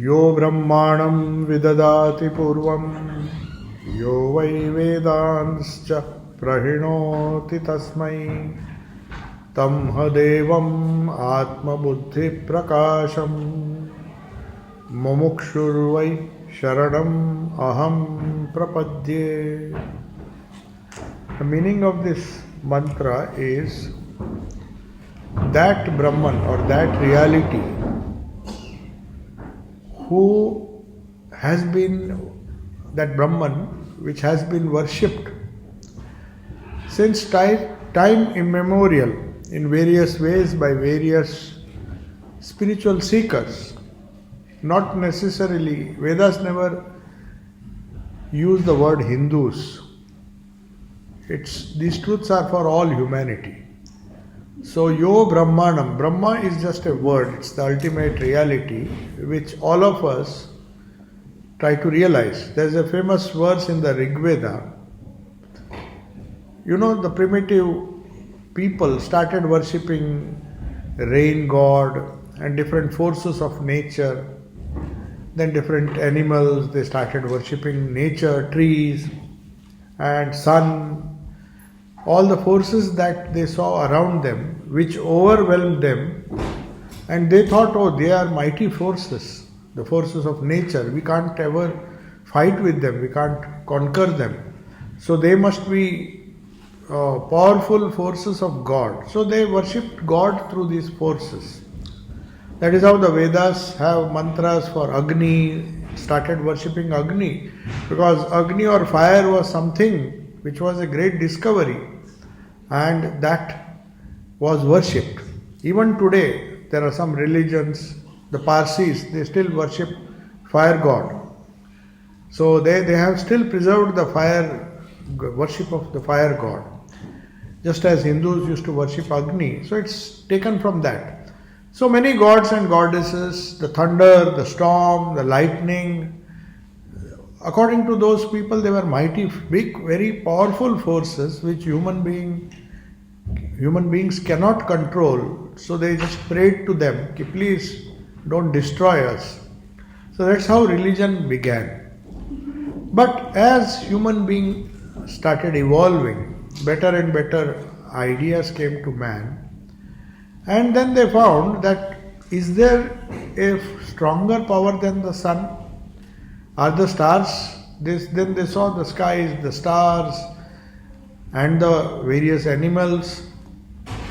Yo brahmanam vidadati purvam yo vai vedanscha prahinoti tasmai tam hadevam atma buddhi prakasham mumukshurvai sharanam aham prapadye. The meaning of this mantra is that Brahman or that reality who has been, that Brahman which has been worshipped since time immemorial in various ways by various spiritual seekers. Not necessarily, Vedas never use the word Hindus. These truths are for all humanity. So, Yo Brahmanam, Brahma is just a word, it's the ultimate reality which all of us try to realize. There is a famous verse in the Rig Veda. You know, the primitive people started worshipping rain god and different forces of nature. Then different animals, they started worshipping nature, trees and sun. All the forces that they saw around them, which overwhelmed them, and they thought, oh, they are mighty forces, the forces of nature. We can't ever fight with them, we can't conquer them. So they must be powerful forces of God. So they worshipped God through these forces. That is how the Vedas have mantras for Agni, started worshipping Agni, because Agni or fire was something which was a great discovery, and that was worshipped. Even today, there are some religions, the Parsis, they still worship fire god. So they have still preserved the fire, worship of the fire god. Just as Hindus used to worship Agni. So it's taken from that. So many gods and goddesses, the thunder, the storm, the lightning, according to those people, they were mighty, big, very powerful forces which human beings cannot control. So they just prayed to them, please don't destroy us. So that's how religion began. But as human beings started evolving, better and better ideas came to man. And then they found that, is there a stronger power than the sun? Are the stars? Then they saw the skies, the stars, and the various animals.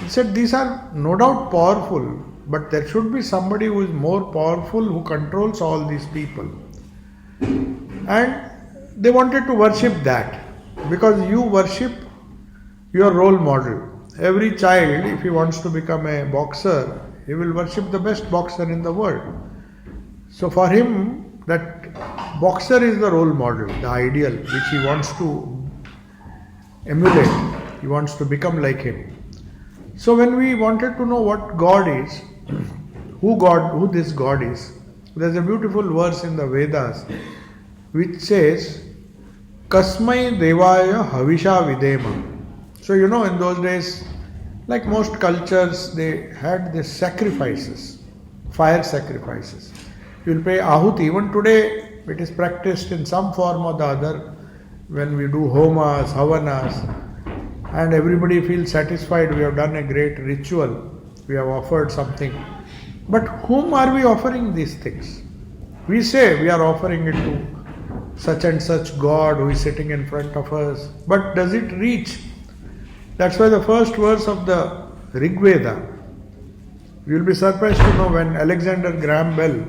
He said, these are no doubt powerful, but there should be somebody who is more powerful, who controls all these people. And they wanted to worship that, because you worship your role model. Every child, if he wants to become a boxer, he will worship the best boxer in the world. So for him, that boxer is the role model, the ideal which he wants to emulate. He wants to become like him. So when we wanted to know what God is, who this God is, there's a beautiful verse in the Vedas which says, Kasmai Devaya Havisha Videma. So in those days, like most cultures, they had these sacrifices, fire sacrifices. You will pay ahuti. Even today, it is practiced in some form or the other when we do homas, havanas, and everybody feels satisfied. We have done a great ritual. We have offered something. But whom are we offering these things? We say we are offering it to such and such God who is sitting in front of us. But does it reach? That's why the first verse of the Rig Veda, you will be surprised to know when Alexander Graham Bell,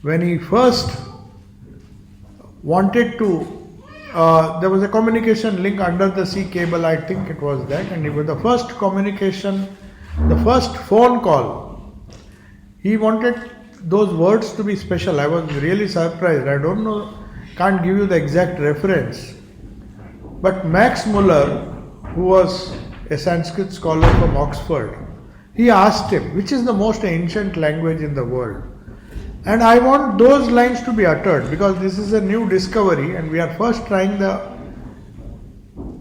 when he first wanted to, there was a communication link under the sea cable, I think it was that, and it was the first communication, the first phone call. He wanted those words to be special. I was really surprised. I don't know, can't give you the exact reference. But Max Muller, who was a Sanskrit scholar from Oxford, he asked him, which is the most ancient language in the world? And I want those lines to be uttered, because this is a new discovery and we are first trying the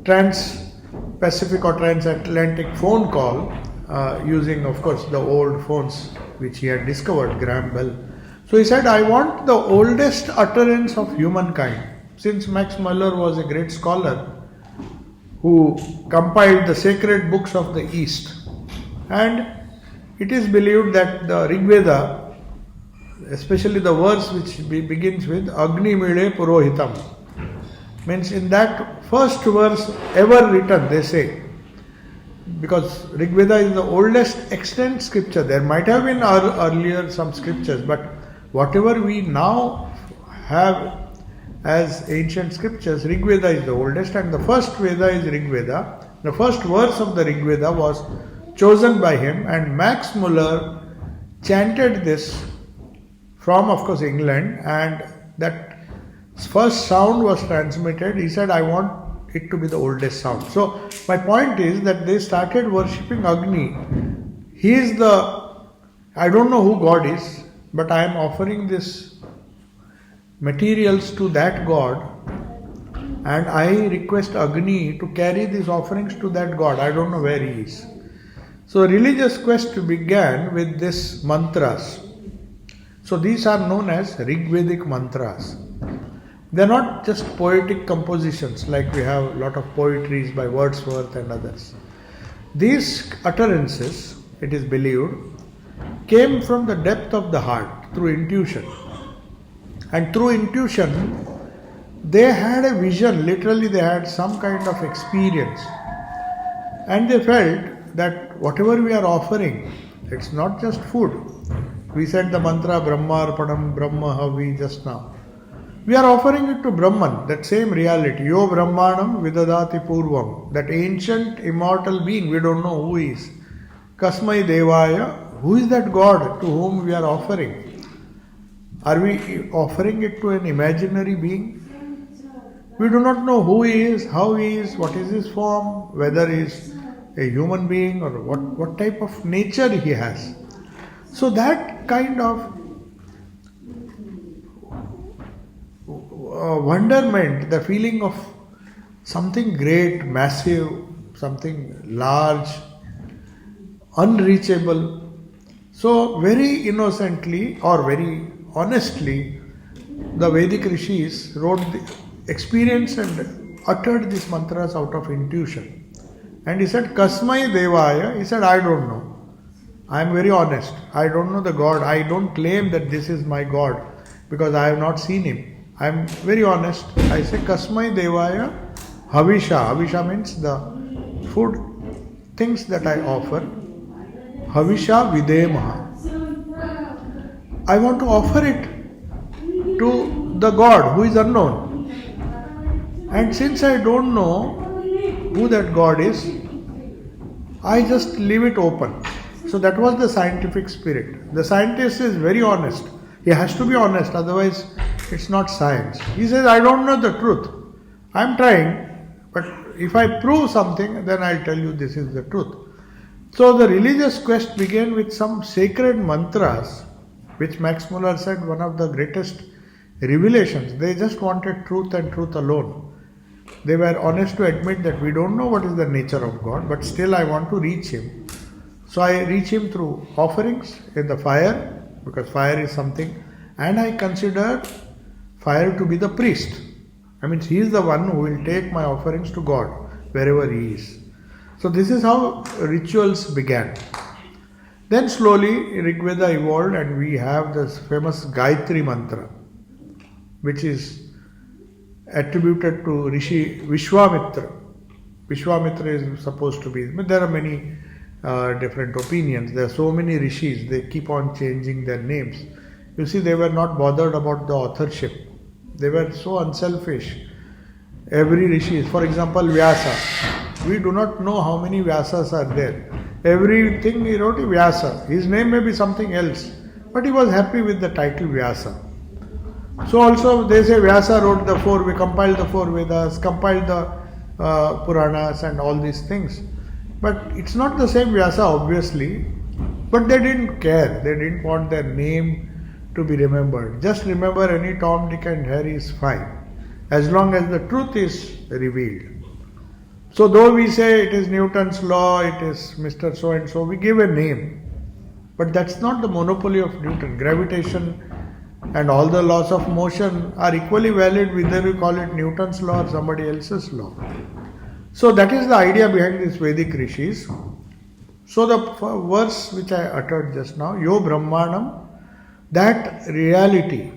trans-Pacific or transatlantic phone call using, of course, the old phones which he had discovered, Graham Bell. So he said, I want the oldest utterance of humankind. Since Max Muller was a great scholar who compiled the sacred books of the East, and it is believed that the Rig Veda, especially the verse which begins with Agni Mile Purohitam, means in that first verse ever written, they say, because Rig Veda is the oldest extant scripture. There might have been earlier some scriptures, but whatever we now have as ancient scriptures, Rig Veda is the oldest, and the first Veda is Rig Veda. The first verse of the Rig Veda was chosen by him, and Max Muller chanted this from, of course, England, and that first sound was transmitted. He said, I want it to be the oldest sound. So my point is that they started worshipping Agni. He is I don't know who God is, but I am offering this materials to that God, and I request Agni to carry these offerings to that God. I don't know where he is. So religious quest began with this mantras. So these are known as Rigvedic mantras. They are not just poetic compositions like we have a lot of poetries by Wordsworth and others. These utterances, it is believed, came from the depth of the heart through intuition. And through intuition, they had a vision, literally they had some kind of experience. And they felt that whatever we are offering, it's not just food. We said the mantra Brahma Arpanam Brahma Havi just now. We are offering it to Brahman, that same reality. Yo Brahmanam Vidadati Purvam, that ancient immortal being, we don't know who he is. Kasmai Devaya, who is that God to whom we are offering? Are we offering it to an imaginary being? We do not know who he is, how he is, what is his form, whether he is a human being or what type of nature he has. So that kind of wonderment, the feeling of something great, massive, something large, unreachable. So very innocently or very honestly, the Vedic rishis wrote the experience and uttered these mantras out of intuition. And he said, Kasmai Devaya, he said, I don't know. I am very honest. I don't know the God. I don't claim that this is my God because I have not seen him. I am very honest. I say, Kasmai Devaya Havisha. Havisha means the food, things that I offer. Havisha Videmaha. I want to offer it to the God who is unknown. And since I don't know who that God is, I just leave it open. So that was the scientific spirit. The scientist is very honest. He has to be honest, otherwise it's not science. He says, I don't know the truth. I am trying, but if I prove something, then I'll tell you this is the truth. So the religious quest began with some sacred mantras, which Max Muller said one of the greatest revelations. They just wanted truth and truth alone. They were honest to admit that we don't know what is the nature of God, but still I want to reach him. So I reach him through offerings in the fire, because fire is something, and I consider fire to be the priest. I mean, he is the one who will take my offerings to God wherever he is. So this is how rituals began. Then slowly Rig Veda evolved and we have this famous Gayatri mantra, which is attributed to Rishi Vishwamitra. Vishwamitra is supposed to be, but there are many different opinions. There are so many rishis, they keep on changing their names. You see, they were not bothered about the authorship. They were so unselfish. Every rishi, for example, Vyasa. We do not know how many Vyasas are there. Everything he wrote is Vyasa. His name may be something else, but he was happy with the title Vyasa. So also they say Vyasa wrote we compiled the 4 Vedas, compiled the Puranas and all these things. But it's not the same Vyasa, obviously, but they didn't care. They didn't want their name to be remembered. Just remember any Tom, Dick and Harry is fine, as long as the truth is revealed. So though we say it is Newton's law, it is Mr. So and so, we give a name. But that's not the monopoly of Newton. Gravitation And all the laws of motion are equally valid whether you call it Newton's law or somebody else's law. So that is the idea behind these Vedic rishis. So the verse which I uttered just now, Yo Brahmanam, that reality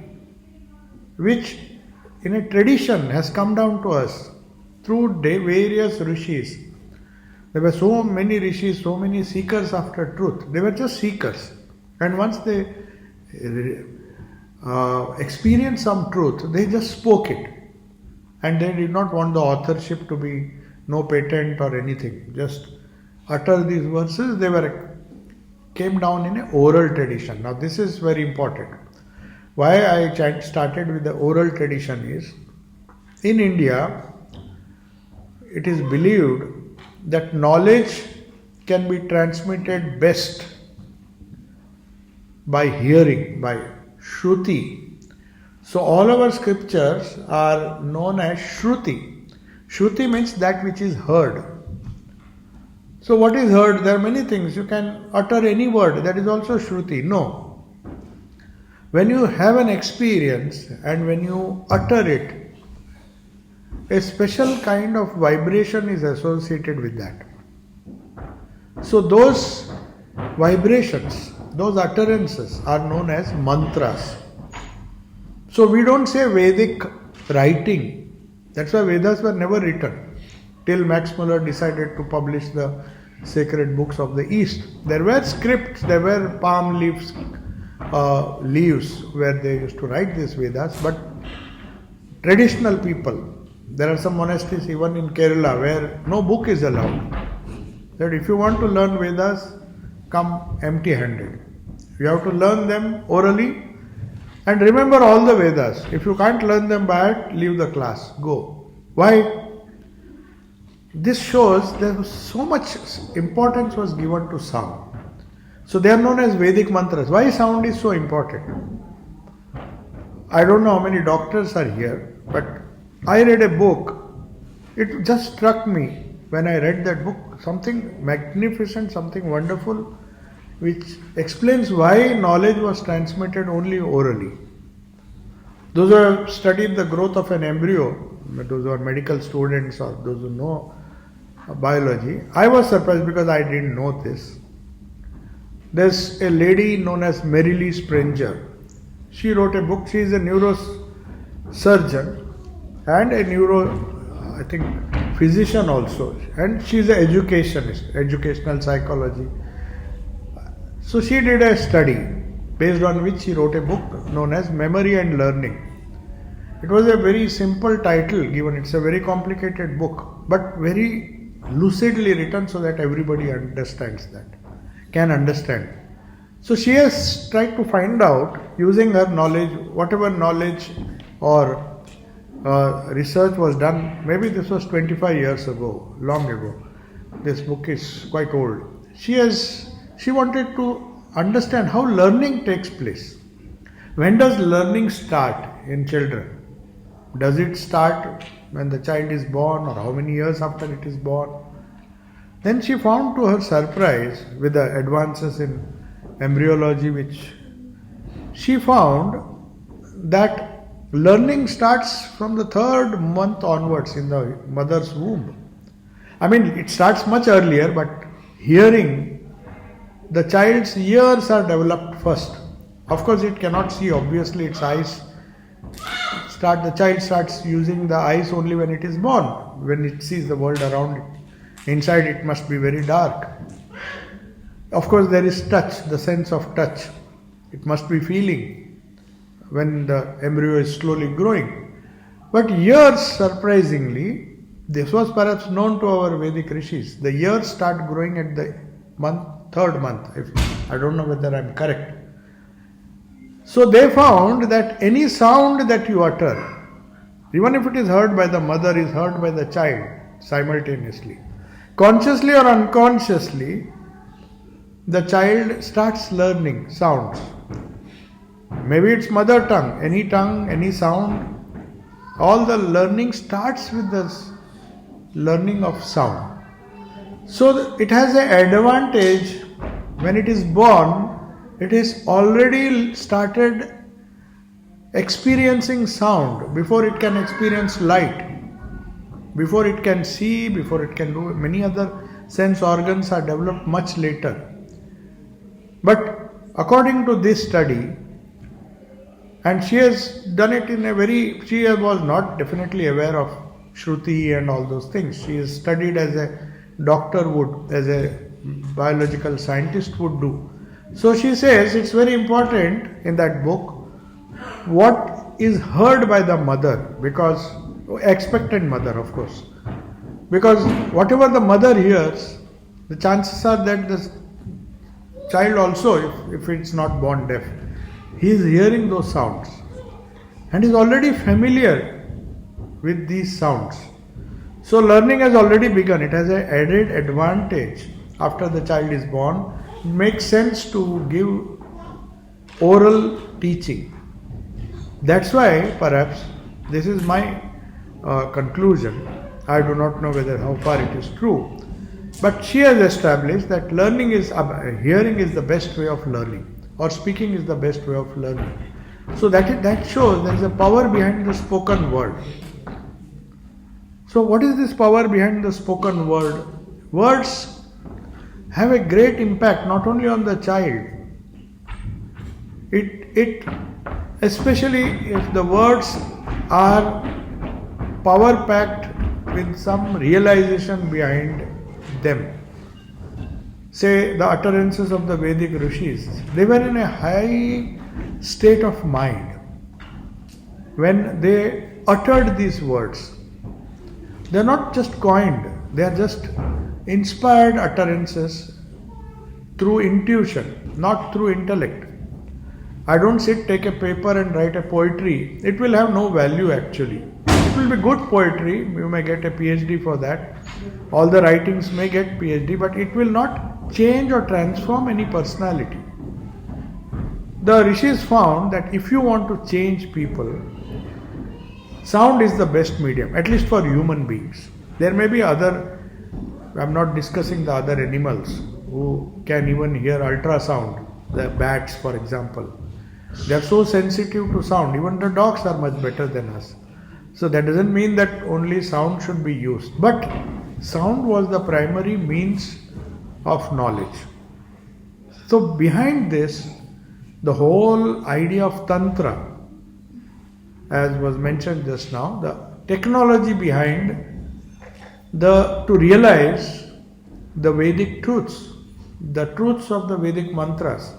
which in a tradition has come down to us through various rishis. There were so many rishis, so many seekers after truth. They were just seekers. And once they experienced some truth, they just spoke it. And they did not want the authorship to be no patent or anything. Just utter these verses. They came down in an oral tradition. Now this is very important. Why I started with the oral tradition is, in India, it is believed that knowledge can be transmitted best by hearing, by Shruti. So all our scriptures are known as Shruti. Shruti means that which is heard. So what is heard? There are many things. You can utter any word. That is also Shruti. No. When you have an experience and when you utter it, a special kind of vibration is associated with that. So those vibrations, those utterances are known as mantras. So we don't say Vedic writing. That's why Vedas were never written till Max Muller decided to publish the sacred books of the East. There were scripts, there were palm leaves where they used to write these Vedas, but traditional people, there are some monasteries even in Kerala where no book is allowed. That if you want to learn Vedas, come empty-handed. You have to learn them orally and remember all the Vedas. If you can't learn them by heart, leave the class. Go. Why? This shows there was so much importance was given to sound. So they are known as Vedic mantras. Why sound is so important? I don't know how many doctors are here, but I read a book. It just struck me when I read that book, something magnificent, something wonderful, which explains why knowledge was transmitted only orally. Those who have studied the growth of an embryo, those who are medical students or those who know biology, I was surprised because I didn't know this. There's a lady known as Merrilee Sprenger. She wrote a book. She is a neurosurgeon and a physician also. And she is an educationist, educational psychology. So she did a study based on which she wrote a book known as Memory and Learning. It was a very simple title given. It's a very complicated book, but very lucidly written so that everybody understands that. Can understand. So she has tried to find out using her knowledge, whatever knowledge or research was done. Maybe this was 25 years ago, long ago. This book is quite old. She wanted to understand how learning takes place. When does learning start in children? Does it start when the child is born or how many years after it is born? Then she found to her surprise, with the advances in embryology, which she found that learning starts from the 3rd month onwards in the mother's womb. I mean, it starts much earlier, but hearing, the child's ears are developed first. Of course, it cannot see, obviously, its eyes the child starts using the eyes only when it is born, when it sees the world around it. Inside it must be very dark. Of course there is touch, the sense of touch. It must be feeling when the embryo is slowly growing. But ears, surprisingly, this was perhaps known to our Vedic rishis. The ears start growing at the 3rd month. I don't know whether I am correct. So they found that any sound that you utter, even if it is heard by the mother, is heard by the child simultaneously. Consciously or unconsciously, the child starts learning sounds. Maybe it's mother tongue, any sound. All the learning starts with this learning of sound. So it has an advantage when it is born. It is already started experiencing sound before it can experience light, before it can see, before it can do. Many other sense organs are developed much later. But according to this study, and she has done it in a very, she was not definitely aware of Shruti and all those things. She is studied as a doctor would, as a biological scientist would do. So she says it's very important in that book what is heard by the mother, because expectant mother, of course, because whatever the mother hears, the chances are that the child also, if it's not born deaf, he is hearing those sounds and is already familiar with these sounds. So learning has already begun. It has an added advantage after the child is born. It makes sense to give oral teaching. That's why perhaps this is my conclusion. I do not know whether how far it is true, but she has established that learning is, hearing is the best way of learning, or speaking is the best way of learning. So that shows there is a power behind the spoken word. So what is this power behind the spoken word? Words have a great impact not only on the child. It especially if the words are power packed with some realization behind them. Say the utterances of the Vedic rishis, they were in a high state of mind when they uttered these words. They are not just coined, they are just inspired utterances through intuition, not through intellect. I don't take a paper and write a poetry. It will have no value actually. It will be good poetry, you may get a PhD for that. All the writings may get PhD, but it will not change or transform any personality. The rishis found that if you want to change people, sound is the best medium, at least for human beings. There may be other, I'm not discussing the other animals who can even hear ultrasound, the bats for example. They are so sensitive to sound, even the dogs are much better than us. So that doesn't mean that only sound should be used. But sound was the primary means of knowledge. So behind this, the whole idea of Tantra, as was mentioned just now, the technology behind to realize the Vedic truths, the truths of the Vedic mantras,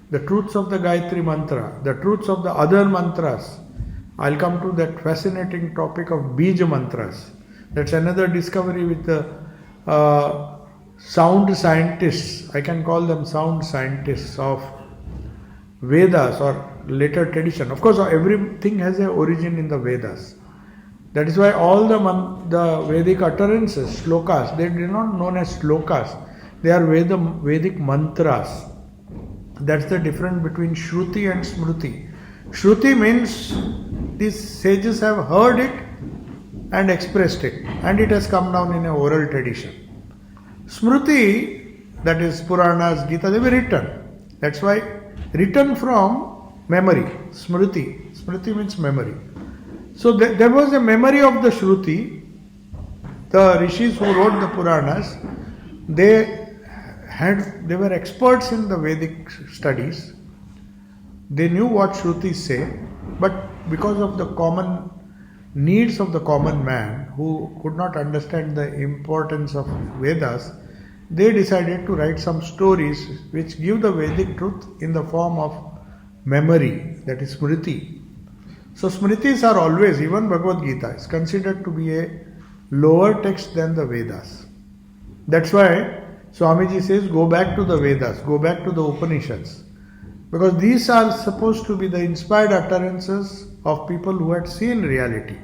the truths of the Gayatri mantra, the truths of the other mantras. I'll come to that fascinating topic of Bija mantras. That's another discovery with the sound scientists. I can call them sound scientists of Vedas or later tradition. Of course, everything has an origin in the Vedas. That is why all the Vedic utterances, shlokas, they are not known as shlokas. They are Vedic mantras. That's the difference between Shruti and Smruti. Shruti means these sages have heard it and expressed it, and it has come down in an oral tradition. Smruti, that is Puranas, Gita, they were written. That's why written from memory. Smruti means memory. So there was a memory of the Shruti. The rishis who wrote the Puranas, they were experts in the Vedic studies. They knew what Shrutis say, but because of the common needs of the common man who could not understand the importance of Vedas, they decided to write some stories which give the Vedic truth in the form of memory, that is Smriti. So Smritis are always, even Bhagavad Gita is considered to be a lower text than the Vedas. That's why Swamiji says, go back to the Vedas, go back to the Upanishads. Because these are supposed to be the inspired utterances of people who had seen reality.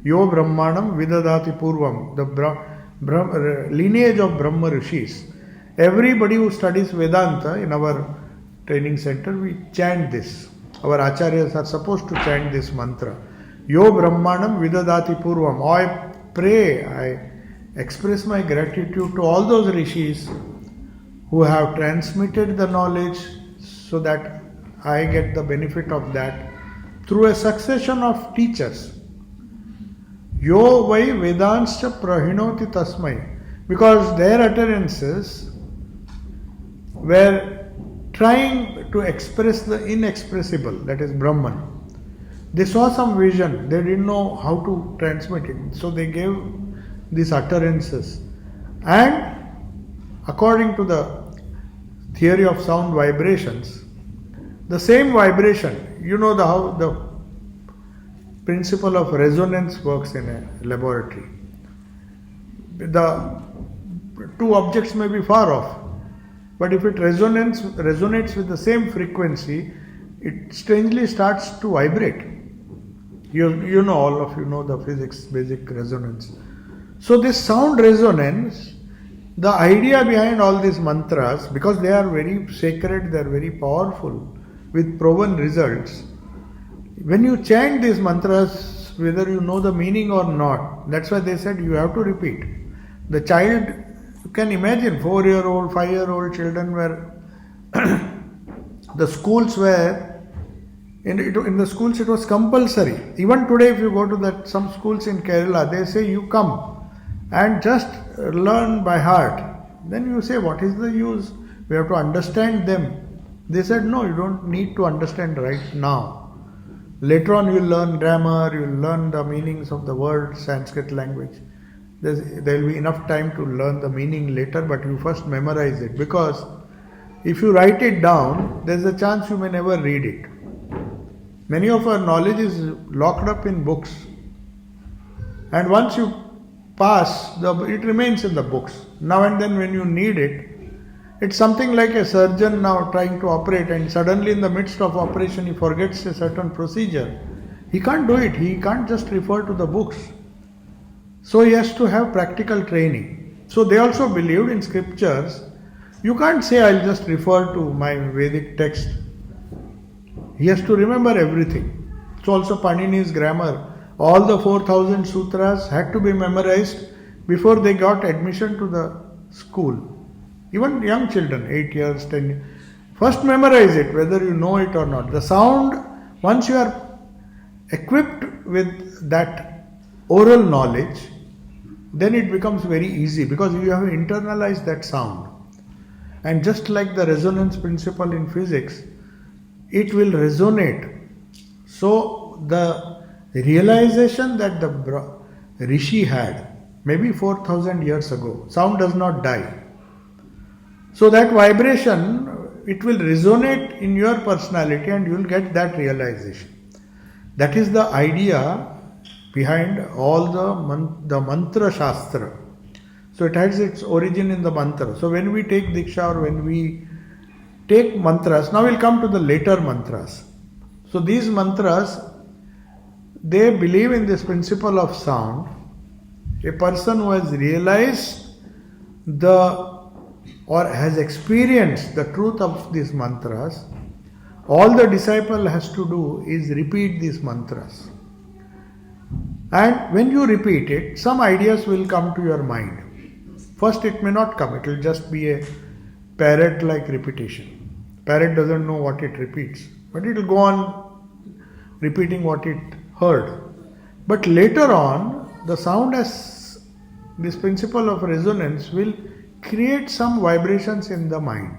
Yo Brahmanam Vidadati Purvam, the lineage of Brahma Rishis. Everybody who studies Vedanta in our training center, we chant this. Our acharyas are supposed to chant this mantra. Yo Brahmanam Vidadati Purvam. I pray, I express my gratitude to all those rishis who have transmitted the knowledge so that I get the benefit of that. through a succession of teachers. Yo vai Vedanscha prahinoti tasmai. Because their utterances were trying to express the inexpressible, that is Brahman. They saw some vision, they didn't know how to transmit it, so they gave these utterances. And according to the theory of sound vibrations, the same vibration, you know how the principle of resonance works in a laboratory. The two objects may be far off, but if it resonates with the same frequency, it strangely starts to vibrate. You know, all of you know the physics, basic resonance. So this sound resonance, the idea behind all these mantras, because they are very sacred, they are very powerful, with proven results. When you chant these mantras, whether you know the meaning or not, that's why they said you have to repeat. The child, you can imagine 4-year-old, 5-year-old children were, the schools were, in the schools it was compulsory. Even today if you go to some schools in Kerala, they say you come and just learn by heart. Then you say, what is the use? We have to understand them. They said, no, you don't need to understand right now. Later on you will learn grammar, you will learn the meanings of the word, Sanskrit language. There will be enough time to learn the meaning later, but you first memorize it, because if you write it down, there is a chance you may never read it. Many of our knowledge is locked up in books, and once you pass, it remains in the books. Now and then when you need it, it's something like a surgeon now trying to operate, and suddenly in the midst of operation he forgets a certain procedure. He can't do it, he can't just refer to the books. So he has to have practical training. So they also believed in scriptures. You can't say, I'll just refer to my Vedic text. He has to remember everything. So also Panini's grammar, all the 4,000 sutras had to be memorized before they got admission to the school. Even young children, 8 years, 10 years. First memorize it, whether you know it or not. The sound, once you are equipped with that oral knowledge, then it becomes very easy, because you have internalized that sound. And just like the resonance principle in physics, it will resonate. So the realization that the Rishi had, maybe 4,000 years ago, sound does not die. So that vibration, it will resonate in your personality and you will get that realization. That is the idea behind all the mantra shastra. So it has its origin in the mantra. So when we take Diksha or when we take mantras, now we'll come to the later mantras. So these mantras, they believe in this principle of sound. A person who has realized or has experienced the truth of these mantras, all the disciple has to do is repeat these mantras. And when you repeat it, some ideas will come to your mind. First it may not come, it will just be a parrot-like repetition. Parrot doesn't know what it repeats, but it will go on repeating what it heard. But later on, the sound has this principle of resonance will create some vibrations in the mind.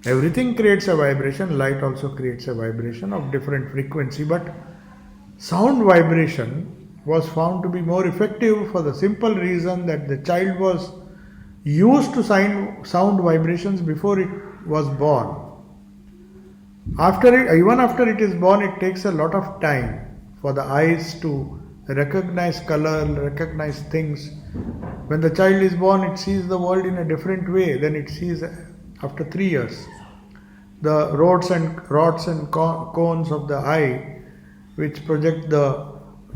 Everything creates a vibration, light also creates a vibration of different frequency, but sound vibration was found to be more effective for the simple reason that the child was used to sound vibrations before it was born. Even after it is born, it takes a lot of time for the eyes to recognize color, recognize things. When the child is born, it sees the world in a different way than it sees after 3 years. The rods and cones of the eye, which project the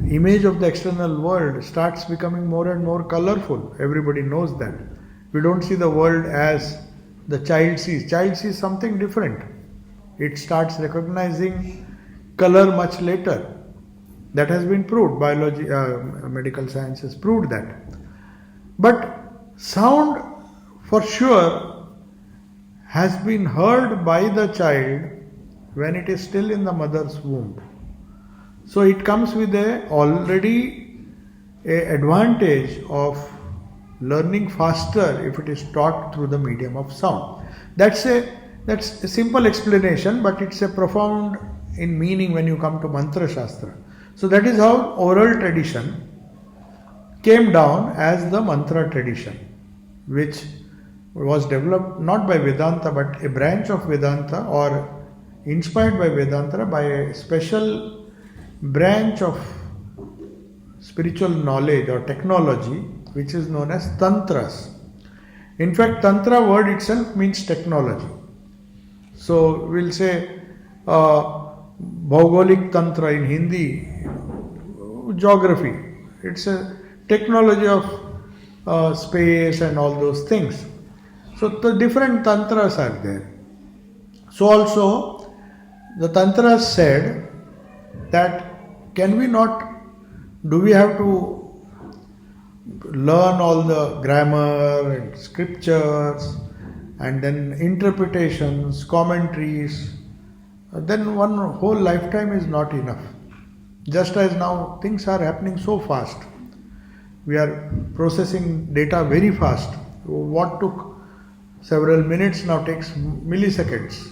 image of the external world, starts becoming more and more colorful. Everybody knows that. We don't see the world as the child sees. Child sees something different. It starts recognizing color much later. That has been proved. Biology, medical science has proved that. But sound, for sure, has been heard by the child when it is still in the mother's womb. So it comes with already a advantage of learning faster if it is taught through the medium of sound. That's a simple explanation, but it's a profound in meaning when you come to Mantra Shastra. So that is how oral tradition came down as the mantra tradition, which was developed not by Vedanta but a branch of Vedanta, or inspired by Vedanta by a special branch of spiritual knowledge or technology which is known as tantras. In fact, tantra word itself means technology. So we'll say Bhaugolik Tantra in Hindi, geography. It's a technology of space and all those things. So the different tantras are there. So also the tantras said that do we have to learn all the grammar and scriptures and then interpretations, commentaries? Then one whole lifetime is not enough. Just as now things are happening so fast. We are processing data very fast. What took several minutes now takes milliseconds.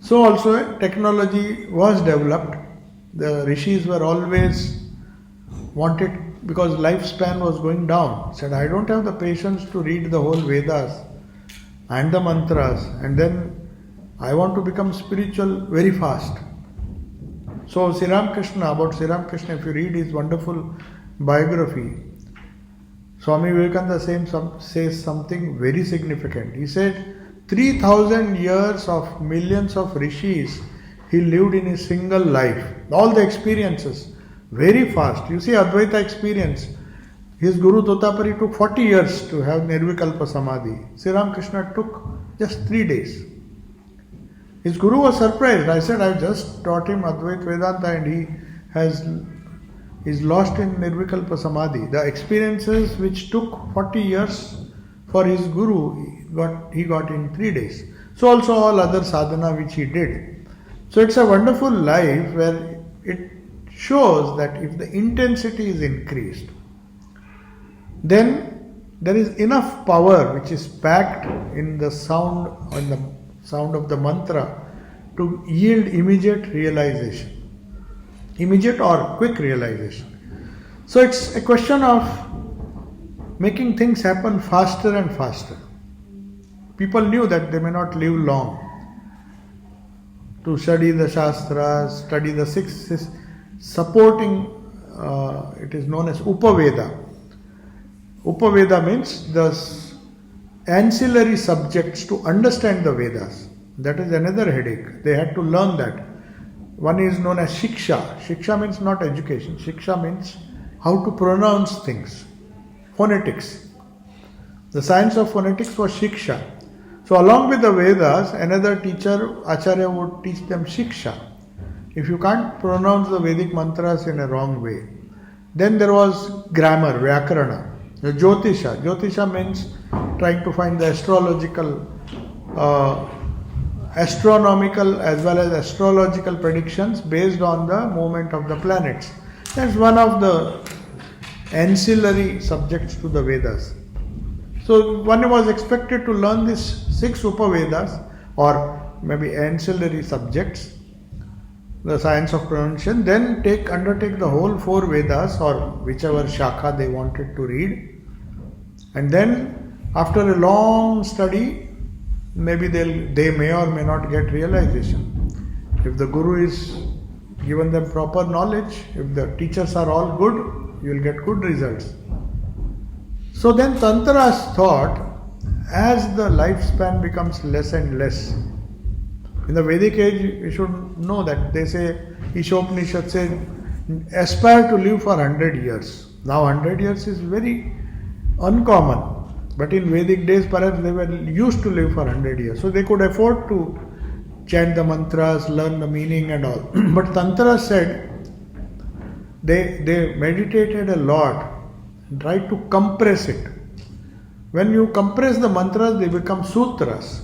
So also technology was developed. The rishis were always wanted, because lifespan was going down, said, I don't have the patience to read the whole Vedas and the mantras, and then I want to become spiritual very fast. So Sri Ramakrishna, if you read his wonderful biography, Swami Vivekananda says something very significant. He said 3,000 years of millions of rishis he lived in his single life. All the experiences, very fast. You see Advaita experience. His Guru Totapari took 40 years to have Nirvikalpa Samadhi. Sri Ramakrishna took just 3 days. His Guru was surprised. I said, I just taught him Advaita Vedanta and he is lost in Nirvikalpa Samadhi. The experiences which took 40 years for his Guru, he got in 3 days. So also all other sadhana which he did. So it's a wonderful life where it shows that if the intensity is increased, then there is enough power which is packed in the sound of the mantra to yield immediate realization, immediate or quick realization. So it's a question of making things happen faster and faster. People knew that they may not live long. To study the Shastras, study the six supporting, it is known as Upaveda. Upaveda means the ancillary subjects to understand the Vedas. That is another headache. They had to learn that. One is known as Shiksha. Shiksha means not education. Shiksha means how to pronounce things. Phonetics. The science of phonetics was Shiksha. So along with the Vedas, another teacher, Acharya, would teach them Shiksha. If you can't pronounce the Vedic mantras in a wrong way. Then there was grammar, Vyakarana. The Jyotisha. Jyotisha means trying to find the astronomical as well as astrological predictions based on the movement of the planets. That's one of the ancillary subjects to the Vedas. So one was expected to learn these 6 Upavedas or maybe ancillary subjects, the science of pronunciation, then undertake the whole 4 Vedas or whichever Shakha they wanted to read. And then after a long study, maybe they may or may not get realization. If the Guru is given them proper knowledge, if the teachers are all good, you will get good results. So then Tantras thought, as the lifespan becomes less and less, in the Vedic age you should know that they say, Ishopanishad says, aspire to live for 100 years. Now 100 years is very uncommon, but in Vedic days perhaps they were used to live for 100 years. So they could afford to chant the mantras, learn the meaning and all. But Tantra said, they meditated a lot, tried to compress it. When you compress the mantras, they become sutras.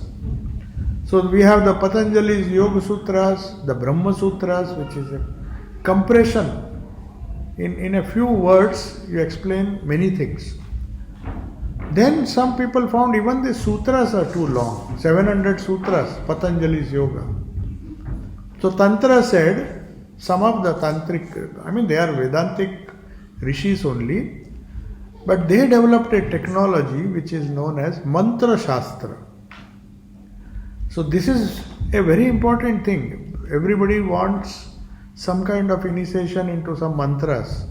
So we have the Patanjali's Yoga Sutras, the Brahma Sutras, which is a compression. In a few words, you explain many things. Then some people found even the sutras are too long. 700 sutras, Patanjali's yoga. So Tantra said, some of the tantric, they are Vedantic rishis only, but they developed a technology which is known as Mantra Shastra. So this is a very important thing. Everybody wants some kind of initiation into some mantras.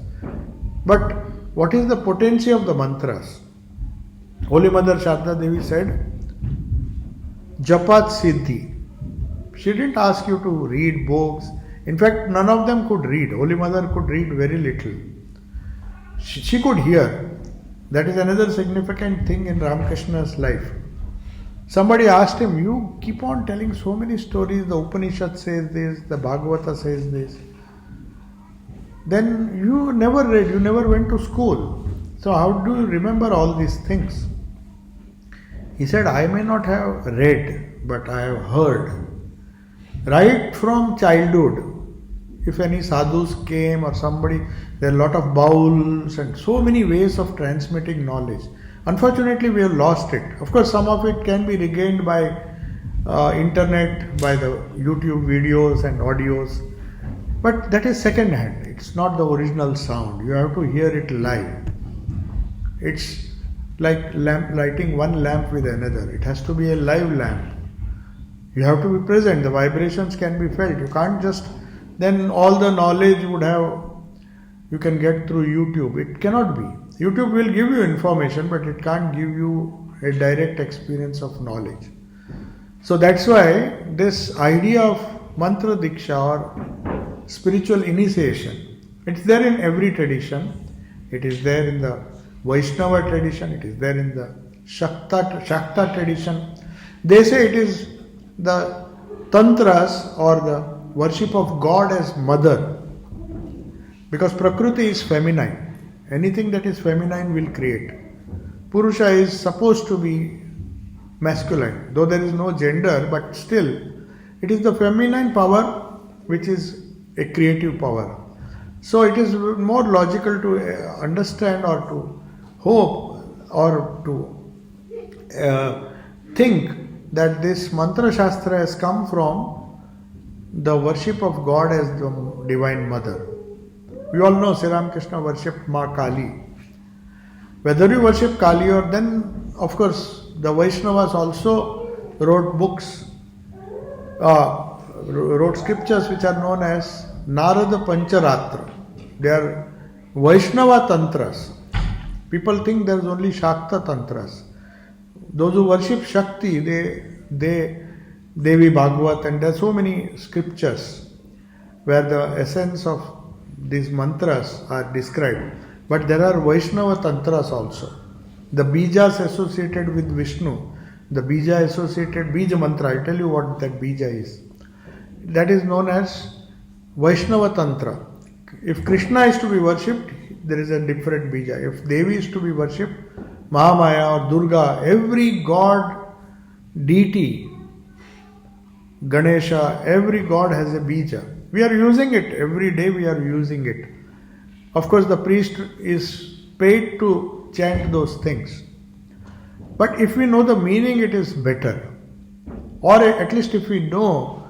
But what is the potency of the mantras? Holy Mother Sharda Devi said, Japat Siddhi. She didn't ask you to read books. In fact, none of them could read. Holy Mother could read very little. She could hear. That is another significant thing in Ramakrishna's life. Somebody asked him, you keep on telling so many stories, the Upanishad says this, the Bhagavata says this. Then you never read, you never went to school. So how do you remember all these things? He said, I may not have read, but I have heard. Right from childhood, if any sadhus came or somebody, there are a lot of bowls and so many ways of transmitting knowledge. Unfortunately, we have lost it. Of course, some of it can be regained by internet, by the YouTube videos and audios. But that is second hand. It's not the original sound. You have to hear it live. It's like lighting one lamp with another. It has to be a live lamp. You have to be present. The vibrations can be felt. You can't just, then all the knowledge you can get through YouTube. It cannot be. YouTube will give you information, but it can't give you a direct experience of knowledge. So that's why this idea of mantra diksha or spiritual initiation, it's there in every tradition. It is there in the Vaishnava tradition, it is there in the Shakta tradition. They say it is the tantras or the worship of God as mother, because Prakriti is feminine. Anything that is feminine will create. Purusha is supposed to be masculine, though there is no gender, but still it is the feminine power which is a creative power. So it is more logical to understand or to hope or to think that this mantra shastra has come from the worship of God as the Divine Mother. We all know Sri Ramakrishna worshipped Ma Kali. Whether you worship Kali or then, of course, the Vaishnavas also wrote books, wrote scriptures which are known as Narada Pancharatra. They are Vaishnava Tantras. People think there is only Shakta Tantras. Those who worship Shakti, they Devi Bhagavat, and there are so many scriptures where the essence of these mantras are described. But there are Vaishnava Tantras also. The Bijas associated with Vishnu, the Bija associated Bija Mantra, I'll tell you what that Bija is. That is known as Vaishnava Tantra. If Krishna is to be worshipped, there is a different Bija. If Devi is to be worshipped, Mahamaya or Durga, every god, deity, Ganesha, every god has a Bija. We are using it, every day we are using it. Of course, the priest is paid to chant those things. But if we know the meaning, it is better. Or at least if we know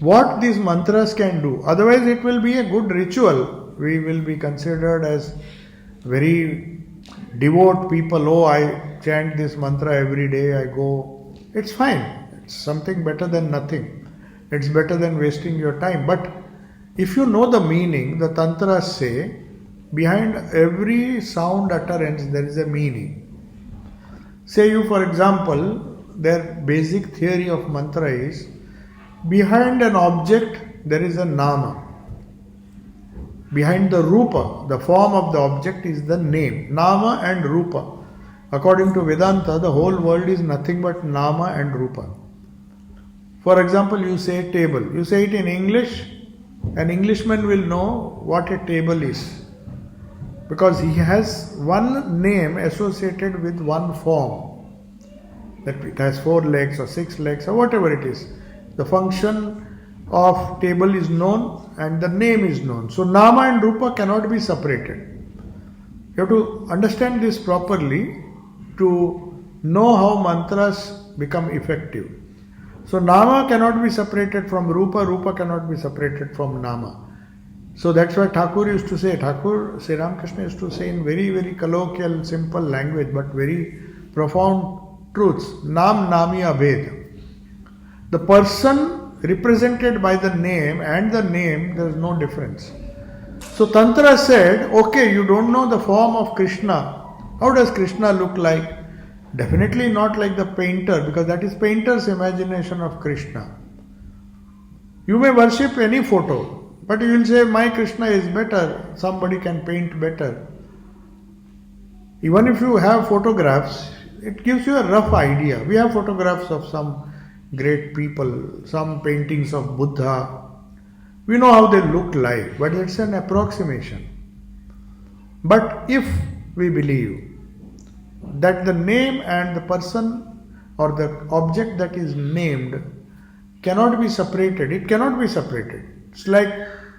what these mantras can do. Otherwise, it will be a good ritual. We will be considered as very devout people. Oh, I chant this mantra every day, I go. It's fine. It's something better than nothing. It's better than wasting your time. But if you know the meaning, the tantras say, behind every sound utterance there is a meaning. Say you, for example, their basic theory of mantra is, behind an object there is a nama. Behind the rupa, the form of the object, is the name. Nama and rupa. According to Vedanta, the whole world is nothing but nama and rupa. For example, you say table. You say it in English, an Englishman will know what a table is, because he has one name associated with one form. That it has 4 legs or 6 legs or whatever it is. The function of table is known and the name is known. So Nama and Rupa cannot be separated. You have to understand this properly to know how mantras become effective. So Nama cannot be separated from Rupa, Rupa cannot be separated from Nama. So that's why Thakur used to say, Sri Ramakrishna used to say in very, very colloquial, simple language, but very profound truths. Nam Nami Abhed. The person represented by the name and the name, there is no difference. So Tantra said, okay, you don't know the form of Krishna. How does Krishna look like? Definitely not like the painter, because that is painter's imagination of Krishna. You may worship any photo, but you will say, my Krishna is better, somebody can paint better. Even if you have photographs, it gives you a rough idea. We have photographs of some great people, some paintings of Buddha. We know how they look like, but it's an approximation. But if we believe that the name and the person or the object that is named cannot be separated, it cannot be separated. It's like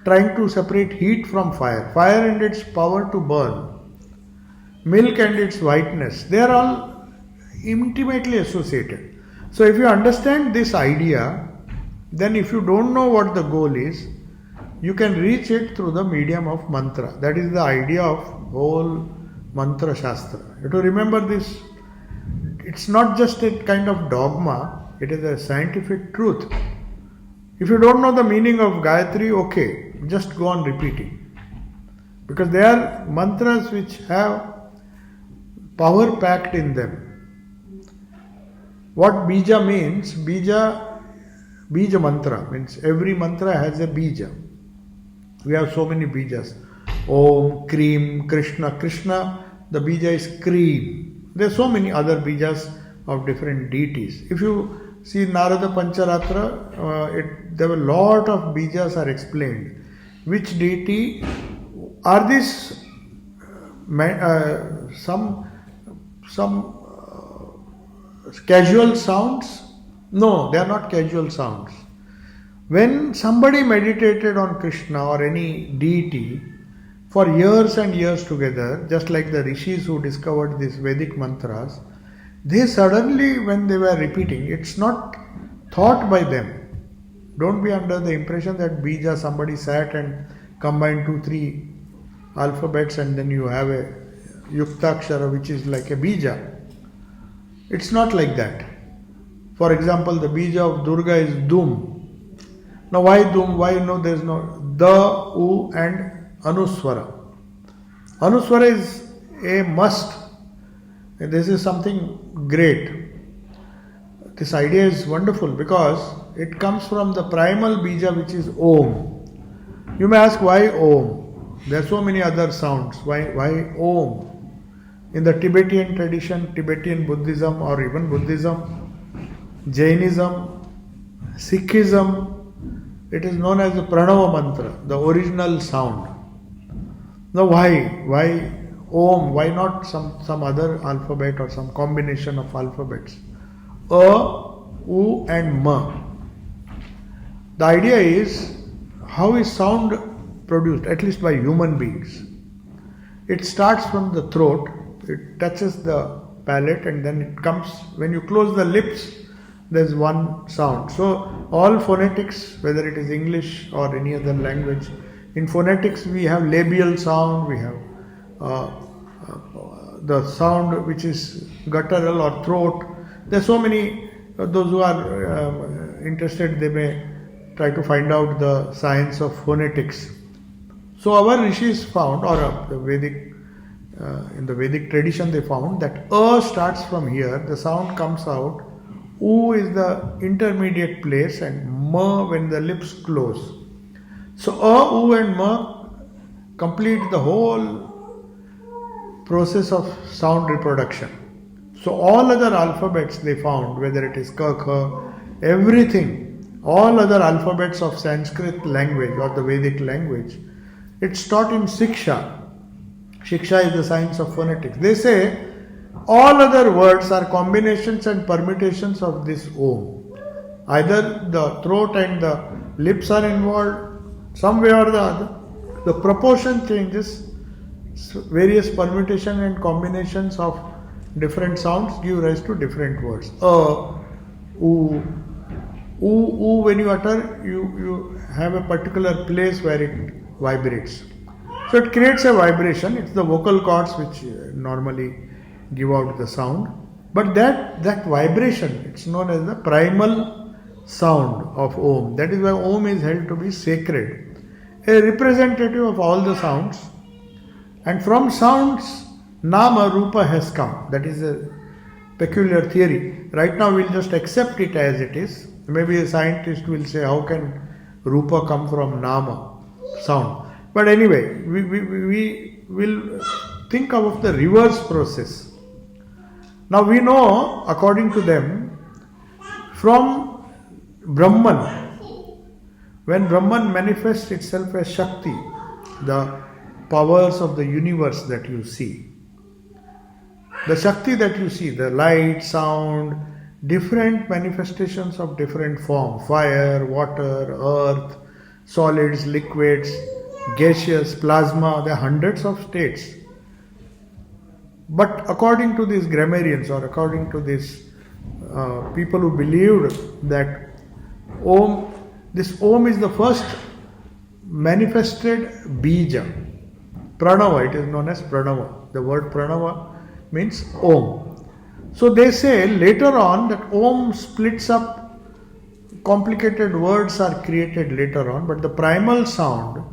trying to separate heat from fire. Fire and its power to burn. Milk and its whiteness. They are all intimately associated. So if you understand this idea, then if you don't know what the goal is, you can reach it through the medium of mantra. That is the idea of whole mantra shastra. You have to remember this. It's not just a kind of dogma, it is a scientific truth. If you don't know the meaning of Gayatri, okay, just go on repeating. Because they are mantras which have power packed in them. What bija means, bija mantra means every mantra has a bija. We have so many bijas. Om, Cream, Krishna. Krishna, the bija is cream. There are so many other bijas of different deities. If you see Narada Pancharatra, there were a lot of bijas are explained. Which deity are these? Some casual sounds? No, they are not casual sounds. When somebody meditated on Krishna or any deity for years and years together, just like the rishis who discovered these Vedic mantras, they suddenly, when they were repeating, it's not thought by them. Don't be under the impression that bija, somebody sat and combined 2-3 alphabets and then you have a yuktakshara which is like a bija. It's not like that. For example, the bija of Durga is Dum. Now why Dum? Why no? There is no Da, U and Anuswara. Anuswara is a must. This is something great. This idea is wonderful because it comes from the primal bija which is Om. You may ask why Om? There are so many other sounds. Why Om? In the Tibetan tradition, Tibetan Buddhism or even Buddhism, Jainism, Sikhism, it is known as the Pranava mantra, the original sound. Now why Om? Why not some other alphabet or some combination of alphabets? A, U and Ma. The idea is how is sound produced, at least by human beings. It starts from the throat, it touches the palate and then it comes, when you close the lips, there is one sound. So all phonetics, whether it is English or any other language, in phonetics we have labial sound, we have the sound which is guttural or throat. There are so many, those who are interested, they may try to find out the science of phonetics. So our rishis found, or the Vedic, in the Vedic tradition they found that A starts from here, the sound comes out, U is the intermediate place and Ma when the lips close. So A, U and Ma complete the whole process of sound reproduction. So all other alphabets they found, whether it is Ka, Kha, everything, all other alphabets of Sanskrit language or the Vedic language, it's taught in Siksha. Shiksha is the science of phonetics. They say all other words are combinations and permutations of this Om. Either the throat and the lips are involved, some way or the other. The proportion changes, various permutation and combinations of different sounds give rise to different words. Oo, when you utter, you have a particular place where it vibrates. So it creates a vibration. It's the vocal cords which normally give out the sound. But that vibration, it's known as the primal sound of Om. That is why Om is held to be sacred, a representative of all the sounds. And from sounds, Nama Rupa has come. That is a peculiar theory. Right now we'll just accept it as it is. Maybe a scientist will say, how can Rupa come from Nama, sound? But anyway, we will think of the reverse process. Now we know, according to them, from Brahman, when Brahman manifests itself as Shakti, the powers of the universe that you see, the Shakti that you see, the light, sound, different manifestations of different form, fire, water, earth, solids, liquids, gaseous, plasma, there are hundreds of states. But according to these grammarians, or according to these people who believed that this Om is the first manifested Bija, Pranava, it is known as Pranava. The word Pranava means Om. So they say later on that Om splits up, complicated words are created later on, but the primal sound,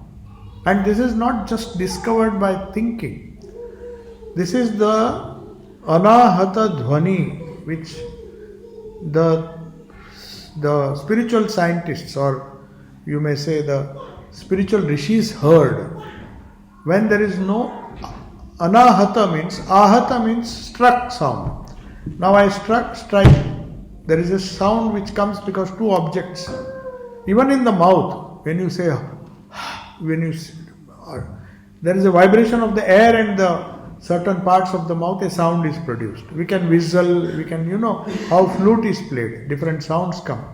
and this is not just discovered by thinking. This is the Anahata Dhvani, which the spiritual scientists, or you may say the spiritual rishis, heard. When there is no Anahata means, Ahata means struck sound. Now I strike, there is a sound which comes because two objects, even in the mouth, when you say, there is a vibration of the air and the certain parts of the mouth, a sound is produced. We can whistle, we can, how flute is played, different sounds come.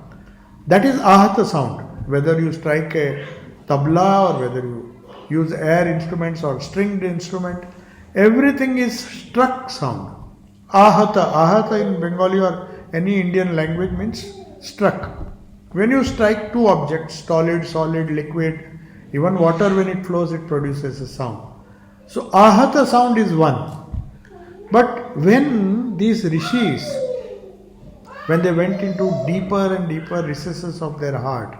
That is Ahata sound. Whether you strike a tabla or whether you use air instruments or stringed instrument, everything is struck sound. Ahata in Bengali or any Indian language means struck. When you strike two objects, solid, liquid, even water, when it flows, it produces a sound. So Ahata sound is one. But when these rishis, when they went into deeper and deeper recesses of their heart,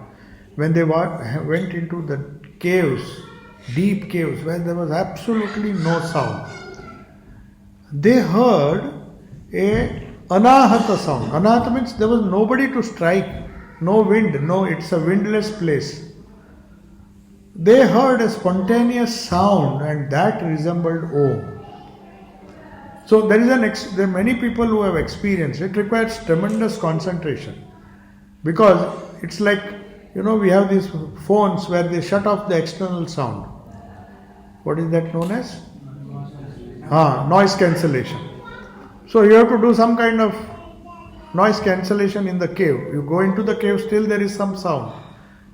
when they went into the caves, deep caves where there was absolutely no sound, they heard a Anahata sound. Anahata means there was nobody to strike, no wind, it's a windless place. They heard a spontaneous sound and that resembled Om. So there are many people who have experienced it. It requires tremendous concentration, because it's like, we have these phones where they shut off the external sound. What is that known as? Noise cancellation. So you have to do some kind of noise cancellation in the cave. You go into the cave, still there is some sound.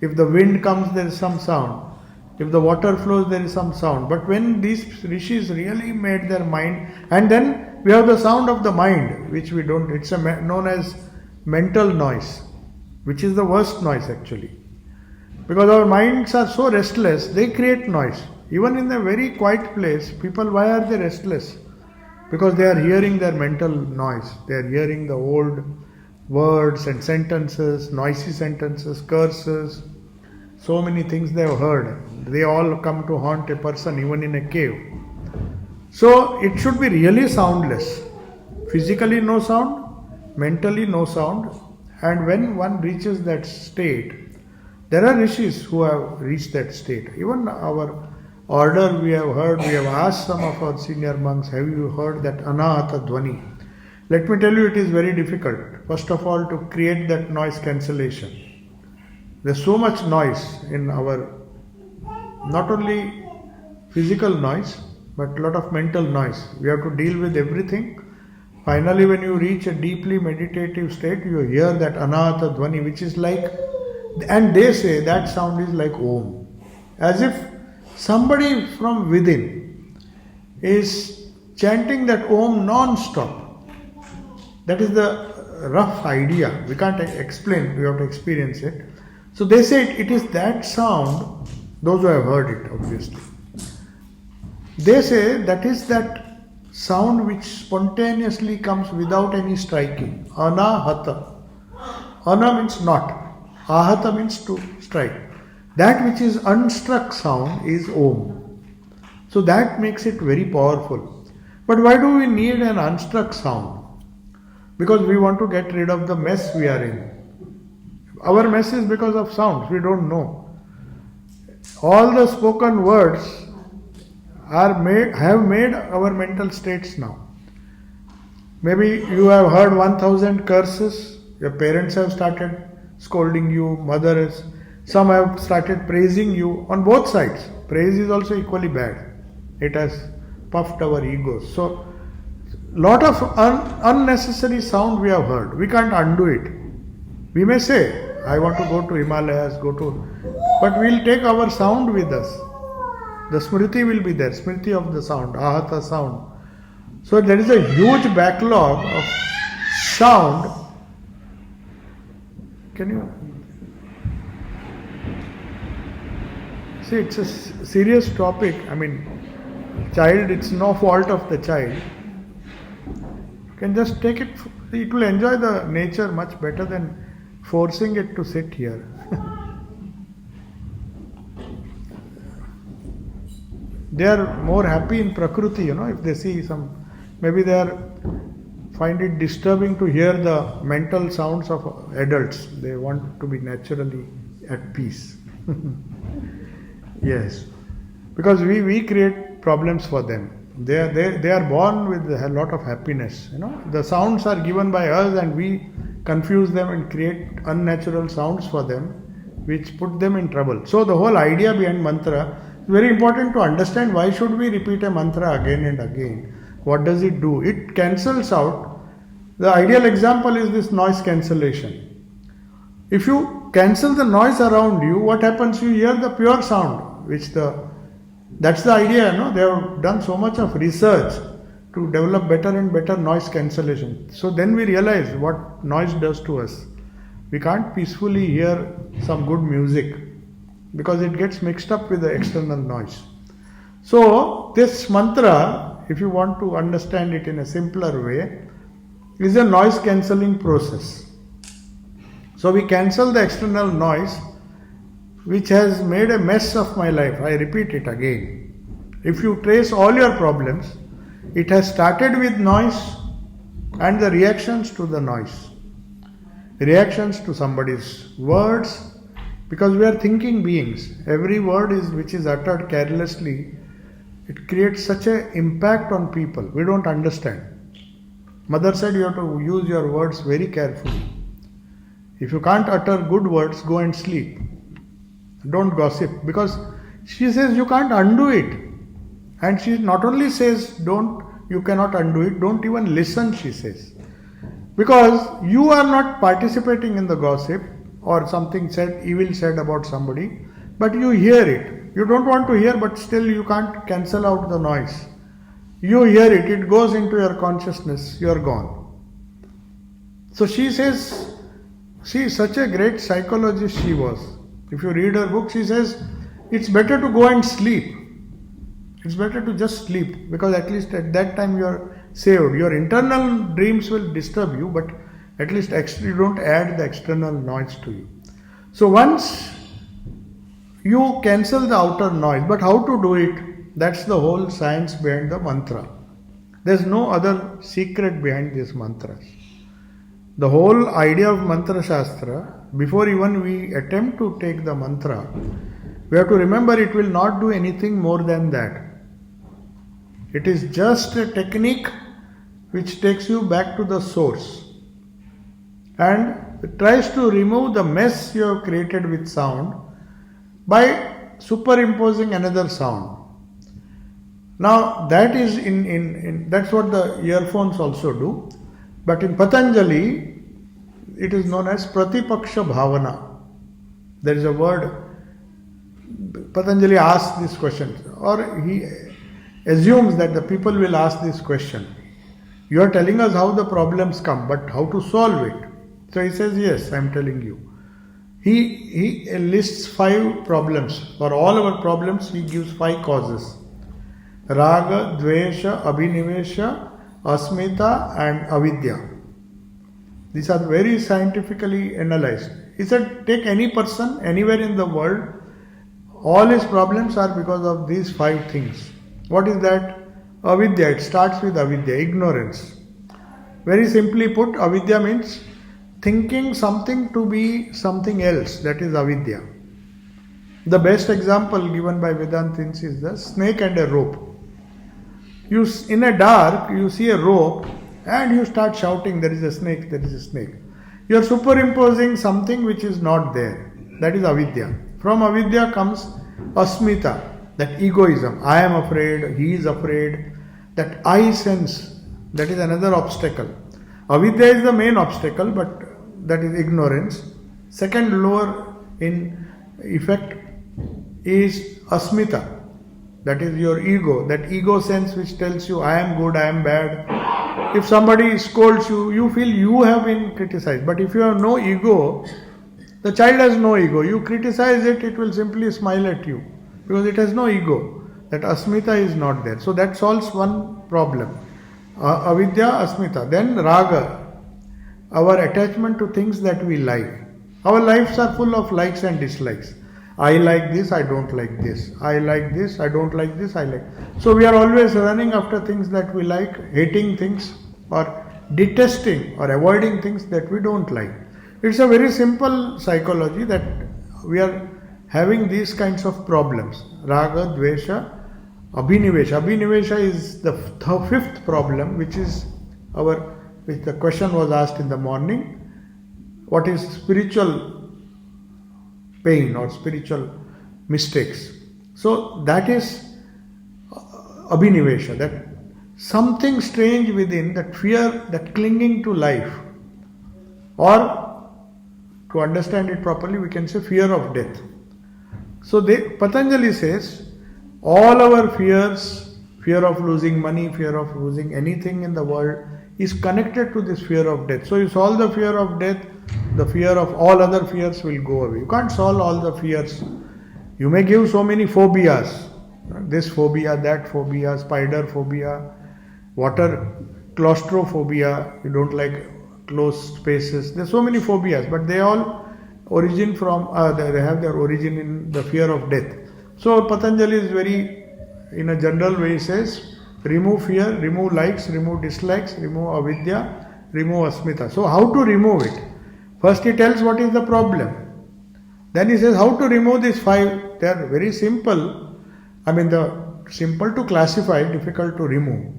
If the wind comes, there is some sound. If the water flows, there is some sound. But when these rishis really made their mind, and then we have the sound of the mind, which we don't, it's known as mental noise, which is the worst noise actually. Because our minds are so restless, they create noise. Even in a very quiet place, people, why are they restless? Because they are hearing their mental noise. They are hearing the old words and sentences, noisy sentences, curses, so many things they have heard. They all come to haunt a person even in a cave. So it should be really soundless. Physically no sound, mentally no sound. And when one reaches that state, there are rishis who have reached that state. Even our order we have heard, we have asked some of our senior monks, have you heard that Anahata Dhvani? Let me tell you, it is very difficult. First of all, to create that noise cancellation. There's so much noise in our, not only physical noise, but a lot of mental noise. We have to deal with everything. Finally, when you reach a deeply meditative state, you hear that Anahata Dhvani, which is like And they say that sound is like Om. As if somebody from within is chanting that Om non-stop. That is the rough idea. We can't explain, we have to experience it. So they say it is that sound, those who have heard it obviously. They say that is that sound which spontaneously comes without any striking. Anahata. Ana means not. Ahata means to strike. That which is unstruck sound is Om. So that makes it very powerful. But why do we need an unstruck sound? Because we want to get rid of the mess we are in. Our mess is because of sounds, we don't know. All the spoken words have made our mental states now. Maybe you have heard 1000 curses, your parents have started scolding you, mothers, some have started praising you on both sides. Praise is also equally bad. It has puffed our egos. So, lot of unnecessary sound we have heard. We can't undo it. We may say, I want to go to Himalayas, but we'll take our sound with us. The smriti will be there, smriti of the sound, ahata sound. So there is a huge backlog of sound. Can you see? It's a serious topic. I mean, child, it's no fault of the child. You can just take it, it will enjoy the nature much better than forcing it to sit here. They are more happy in Prakriti, if they see maybe they find it disturbing to hear the mental sounds of adults. They want to be naturally at peace. Yes. Because we create problems for them. They are born with a lot of happiness. The sounds are given by us and we confuse them and create unnatural sounds for them, which put them in trouble. So the whole idea behind mantra is very important to understand. Why should we repeat a mantra again and again? What does it do? It cancels out. The ideal example is this noise cancellation. If you cancel the noise around you, what happens? You hear the pure sound, that's the idea. They have done so much of research to develop better and better noise cancellation. So then we realize what noise does to us. We can't peacefully hear some good music because it gets mixed up with the external noise. So this mantra, if you want to understand it in a simpler way, is a noise cancelling process. So we cancel the external noise which has made a mess of my life. I repeat it again. If you trace all your problems, it has started with noise and the reactions to the noise. Reactions to somebody's words, because we are thinking beings. Every word which is uttered carelessly, it creates such an impact on people. We don't understand. Mother said you have to use your words very carefully. If you can't utter good words, go and sleep. Don't gossip, because she says you can't undo it. And she not only says you cannot undo it, don't even listen, she says. Because you are not participating in the gossip or something evil said about somebody, but you hear it. You don't want to hear, but still you can't cancel out the noise. You hear it, it goes into your consciousness, you are gone. So she says, such a great psychologist she was. If you read her book, she says, it's better to go and sleep. It's better to just sleep, because at least at that time you are saved. Your internal dreams will disturb you, but at least you don't add the external noise to you. So once you cancel the outer noise, but how to do it? That's the whole science behind the mantra. There's no other secret behind these mantras. The whole idea of mantra shastra, before even we attempt to take the mantra, we have to remember it will not do anything more than that. It is just a technique which takes you back to the source and it tries to remove the mess you have created with sound by superimposing another sound. Now that is that's what the earphones also do. But in Patanjali, it is known as Pratipaksha Bhavana. There is a word, Patanjali asks this question, or he assumes that the people will ask this question. You are telling us how the problems come, but how to solve it? So he says, yes, I am telling you. He lists 5 problems. For all our problems, he gives 5 causes. Raga, Dvesha, Abhinivesha, Asmita and Avidya. These are very scientifically analyzed. He said, take any person anywhere in the world, all his problems are because of these 5 things. What is that? Avidya. It starts with avidya, ignorance. Very simply put, avidya means thinking something to be something else. That is avidya. The best example given by Vedantins is the snake and a rope. In a dark, you see a rope and you start shouting, there is a snake, there is a snake. You are superimposing something which is not there. That is avidya. From avidya comes asmita, that egoism. I am afraid, he is afraid. That I sense, that is another obstacle. Avidya is the main obstacle, but that is ignorance. Second lower in effect is asmita. That is your ego, that ego sense which tells you I am good, I am bad. If somebody scolds you, you feel you have been criticized. But if you have no ego, the child has no ego. You criticize it, it will simply smile at you because it has no ego. That asmita is not there. So that solves one problem. Avidya, asmita. Then raga, our attachment to things that we like. Our lives are full of likes and dislikes. I like this, I don't like this. I like this, I don't like this, I like. So we are always running after things that we like, hating things or detesting or avoiding things that we don't like. It's a very simple psychology that we are having these kinds of problems. Raga, Dvesha, Abhinivesha. Abhinivesha is the 5th problem, which the question was asked in the morning. What is spiritual pain or spiritual mistakes? So that is Abhinivesha, that something strange within, that fear, that clinging to life. Or to understand it properly, we can say fear of death. So Patanjali says, all our fears, fear of losing money, fear of losing anything in the world, is connected to this fear of death. So you solve the fear of death, the fear of all other fears will go away. You can't solve all the fears. You may give so many phobias, this phobia, that phobia, spider phobia, water, claustrophobia, you don't like closed spaces. There are so many phobias, but they all origin from, they have their origin in the fear of death. So Patanjali is very, in a general way, says, remove fear, remove likes, remove dislikes, remove avidya, remove asmita. So how to remove it? First he tells what is the problem. Then he says how to remove these 5. They are very simple. Simple to classify, difficult to remove.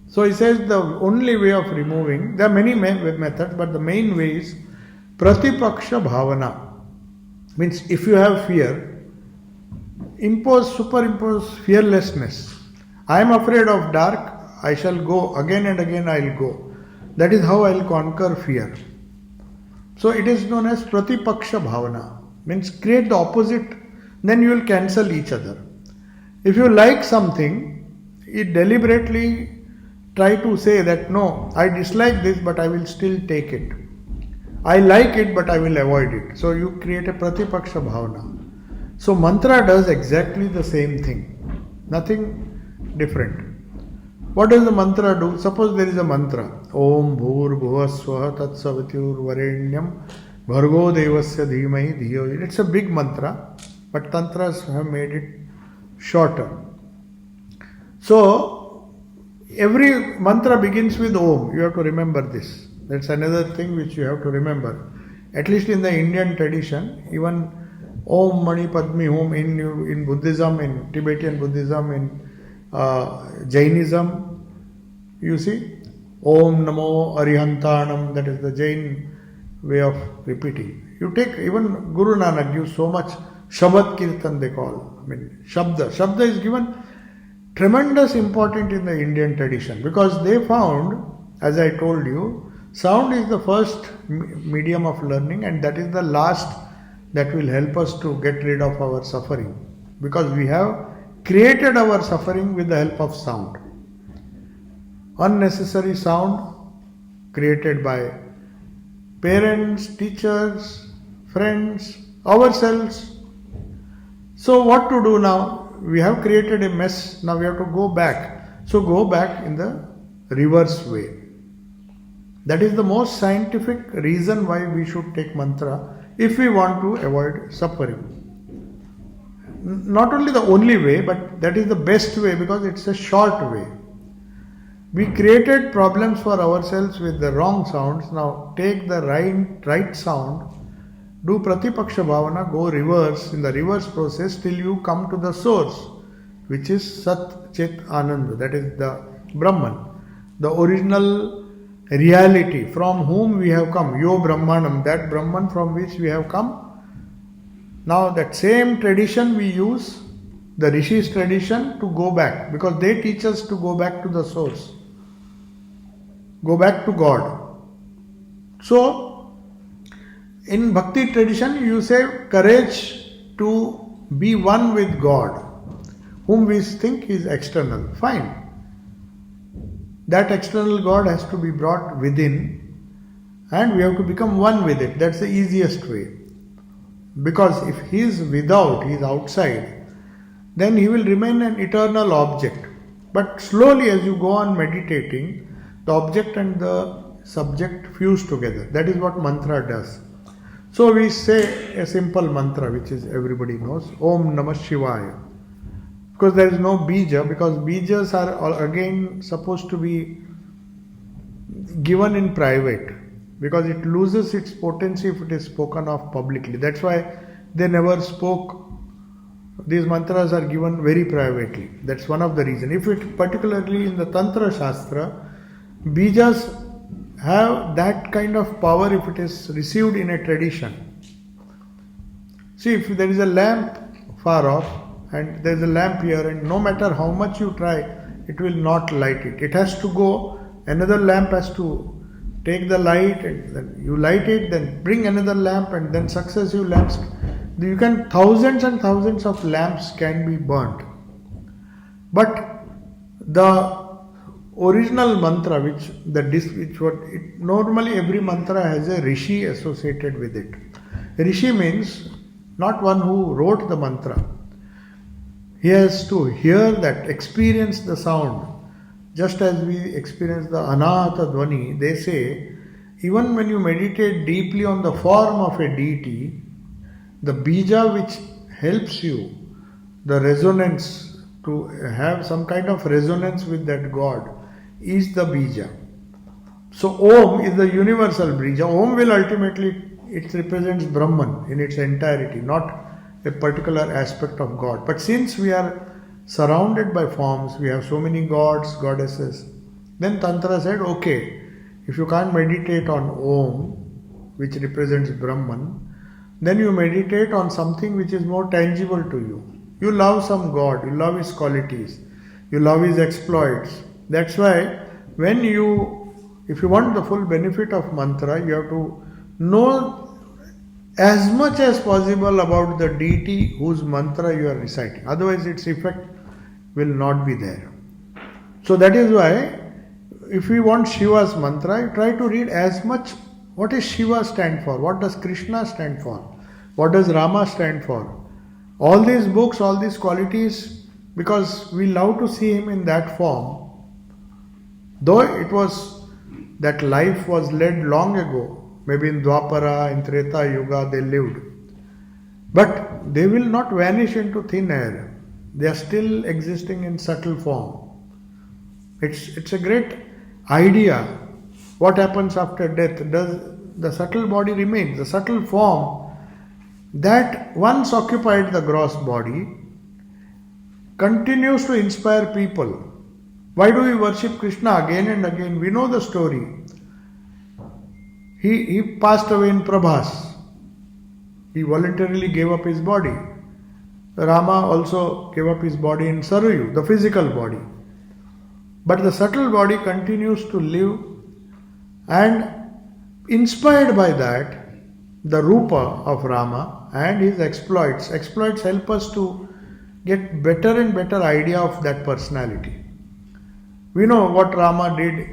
So he says the only way of removing, there are many methods, but the main way is pratipaksha bhavana. Means if you have fear, superimpose fearlessness. I am afraid of dark, I shall go, again and again I will go. That is how I will conquer fear. So it is known as pratipaksha bhavana. Means create the opposite, then you will cancel each other. If you like something, it deliberately try to say that no, I dislike this but I will still take it. I like it but I will avoid it. So you create a pratipaksha bhavana. So mantra does exactly the same thing. Nothing different. What does the mantra do? Suppose there is a mantra. Om bhur bhuvasvaha tat savitur varenyam bhargo devasya dhimai dhiyo. It's a big mantra, but tantras have made it shorter. So every mantra begins with Om. You have to remember this. That's another thing which you have to remember. At least in the Indian tradition, even Om Mani Padme Hum in Buddhism, in Tibetan Buddhism, in Jainism, you see, Om Namo Arihantanam, that is the Jain way of repeating. You take, even Guru Nanak gives so much Shabad Kirtan they call. Shabda. Shabda is given tremendous importance in the Indian tradition because they found, as I told you, sound is the first medium of learning and that is the last that will help us to get rid of our suffering, because we have created our suffering with the help of sound. Unnecessary sound created by parents, teachers, friends, ourselves. So what to do now? We have created a mess, now we have to go back. So go back in the reverse way. That is the most scientific reason why we should take mantra if we want to avoid suffering. Not only the only way, but that is the best way because it's a short way. We created problems for ourselves with the wrong sounds. Now take the right sound, do Pratipaksha Bhavana, go reverse in the reverse process till you come to the source, which is Sat Chit Ananda, that is the Brahman, the original reality from whom we have come, Yo Brahmanam, that Brahman from which we have come. Now that same tradition we use, the Rishis tradition, to go back, because they teach us to go back to the source, go back to God. So in Bhakti tradition you say courage to be one with God, whom we think is external. Fine. That external God has to be brought within and we have to become one with it. That's the easiest way. Because if he is without, he is outside, then he will remain an eternal object. But slowly as you go on meditating, the object and the subject fuse together. That is what mantra does. So we say a simple mantra which is everybody knows, Om Namah Shivaya. Because there is no bija, because bijas are again supposed to be given in private, because it loses its potency if it is spoken of publicly. That's why they never spoke. These mantras are given very privately. That's one of the reasons. If it, particularly in the Tantra Shastra, bijas have that kind of power if it is received in a tradition. See, if there is a lamp far off and there is a lamp here, and no matter how much you try, it will not light it. It has to go, another lamp has to take the light, and then you light it, then bring another lamp, and then successive lamps. You can, thousands and thousands of lamps can be burnt. But the original mantra, normally every mantra has a rishi associated with it. Rishi means not one who wrote the mantra. He has to hear that, experience the sound. Just as we experience the anahata dhvani, they say, even when you meditate deeply on the form of a deity, the bija which helps you, the resonance, to have some kind of resonance with that God, is the bija. So Om is the universal bija. Om will ultimately, it represents Brahman in its entirety, not a particular aspect of God. But since we are surrounded by forms, we have so many gods, goddesses, then Tantra said, okay, if you can't meditate on Om, which represents Brahman, then you meditate on something which is more tangible to you. You love some God, you love his qualities, you love his exploits. That's why if you want the full benefit of mantra, you have to know as much as possible about the deity whose mantra you are reciting. Otherwise its effect will not be there. So that is why if we want Shiva's mantra, try to read as much. What does Shiva stand for? What does Krishna stand for? What does Rama stand for? All these books, all these qualities, because we love to see him in that form. Though it was, that life was led long ago, maybe in Dwapara, in Treta Yuga they lived. But they will not vanish into thin air. They are still existing in subtle form. It's a great idea. What happens after death? Does the subtle body remain? The subtle form that once occupied the gross body continues to inspire people. Why do we worship Krishna again and again? We know the story. He passed away in Prabhas. He voluntarily gave up his body. Rama also gave up his body in Sarayu, the physical body. But the subtle body continues to live, and inspired by that, the Rupa of Rama and his exploits. Exploits help us to get better and better idea of that personality. We know what Rama did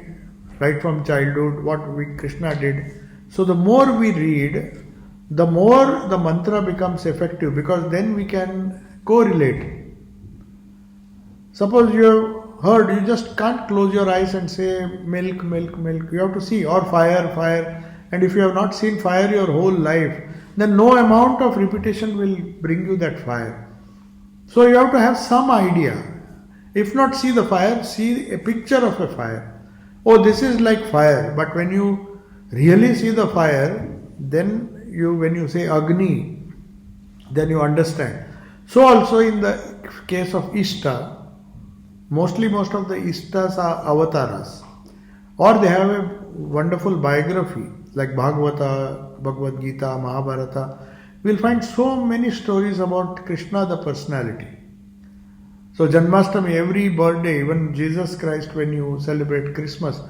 right from childhood, what Krishna did. So the more we read, the more the mantra becomes effective, because then we can correlate. Suppose you have heard, you just can't close your eyes and say milk, milk, milk. You have to see, or fire, fire. And if you have not seen fire your whole life, then no amount of repetition will bring you that fire. So you have to have some idea. If not see the fire, see a picture of a fire. Oh, this is like fire. But when you really see the fire, then when you say Agni, then you understand. So also in the case of Ishta, most of the Ishtas are avatars, or they have a wonderful biography like Bhagavata, Bhagavad Gita, Mahabharata. We'll find so many stories about Krishna, the personality. So Janmashtami, every birthday, even Jesus Christ, when you celebrate Christmas,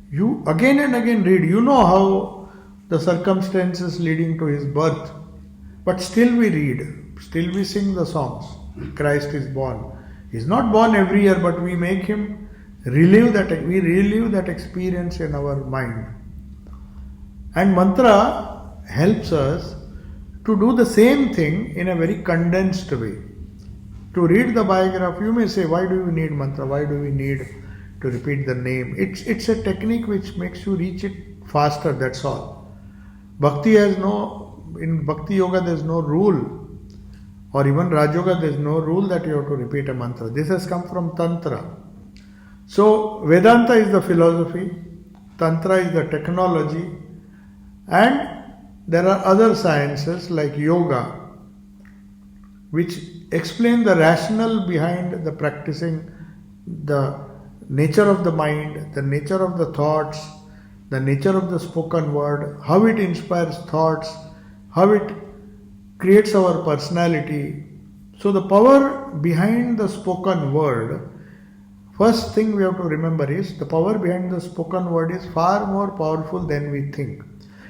you again and again read, you know how the circumstances leading to his birth, but still we read, still we sing the songs. Christ is born. He's not born every year, but we make him relive that experience in our mind. And mantra helps us to do the same thing in a very condensed way. To read the biography, you may say, why do we need mantra? Why do we need to repeat the name? It's a technique which makes you reach it faster, that's all. In Bhakti Yoga there's no rule, or even Raj Yoga there's no rule that you have to repeat a mantra. This has come from Tantra. So Vedanta is the philosophy, Tantra is the technology, and there are other sciences like yoga, which explain the rationale behind the practicing, the nature of the mind, the nature of the thoughts, the nature of the spoken word, how it inspires thoughts, how it creates our personality. So the power behind the spoken word, first thing we have to remember is the power behind the spoken word is far more powerful than we think,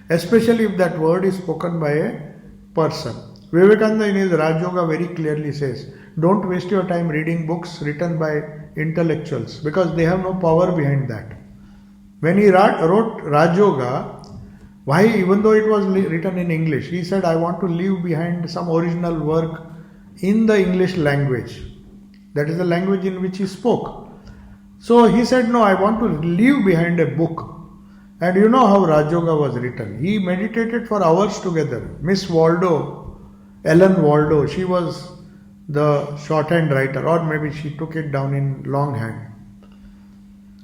especially if that word is spoken by a person. Vivekananda in his Raj Yoga very clearly says, don't waste your time reading books written by intellectuals, because they have no power behind that. When he wrote Raj Yoga, why, even though it was written in English, he said, I want to leave behind some original work in the English language. That is the language in which he spoke. So he said, no, I want to leave behind a book. And you know how Raj Yoga was written. He meditated for hours together. Miss Waldo, Ellen Waldo, she was the shorthand writer, or maybe she took it down in longhand,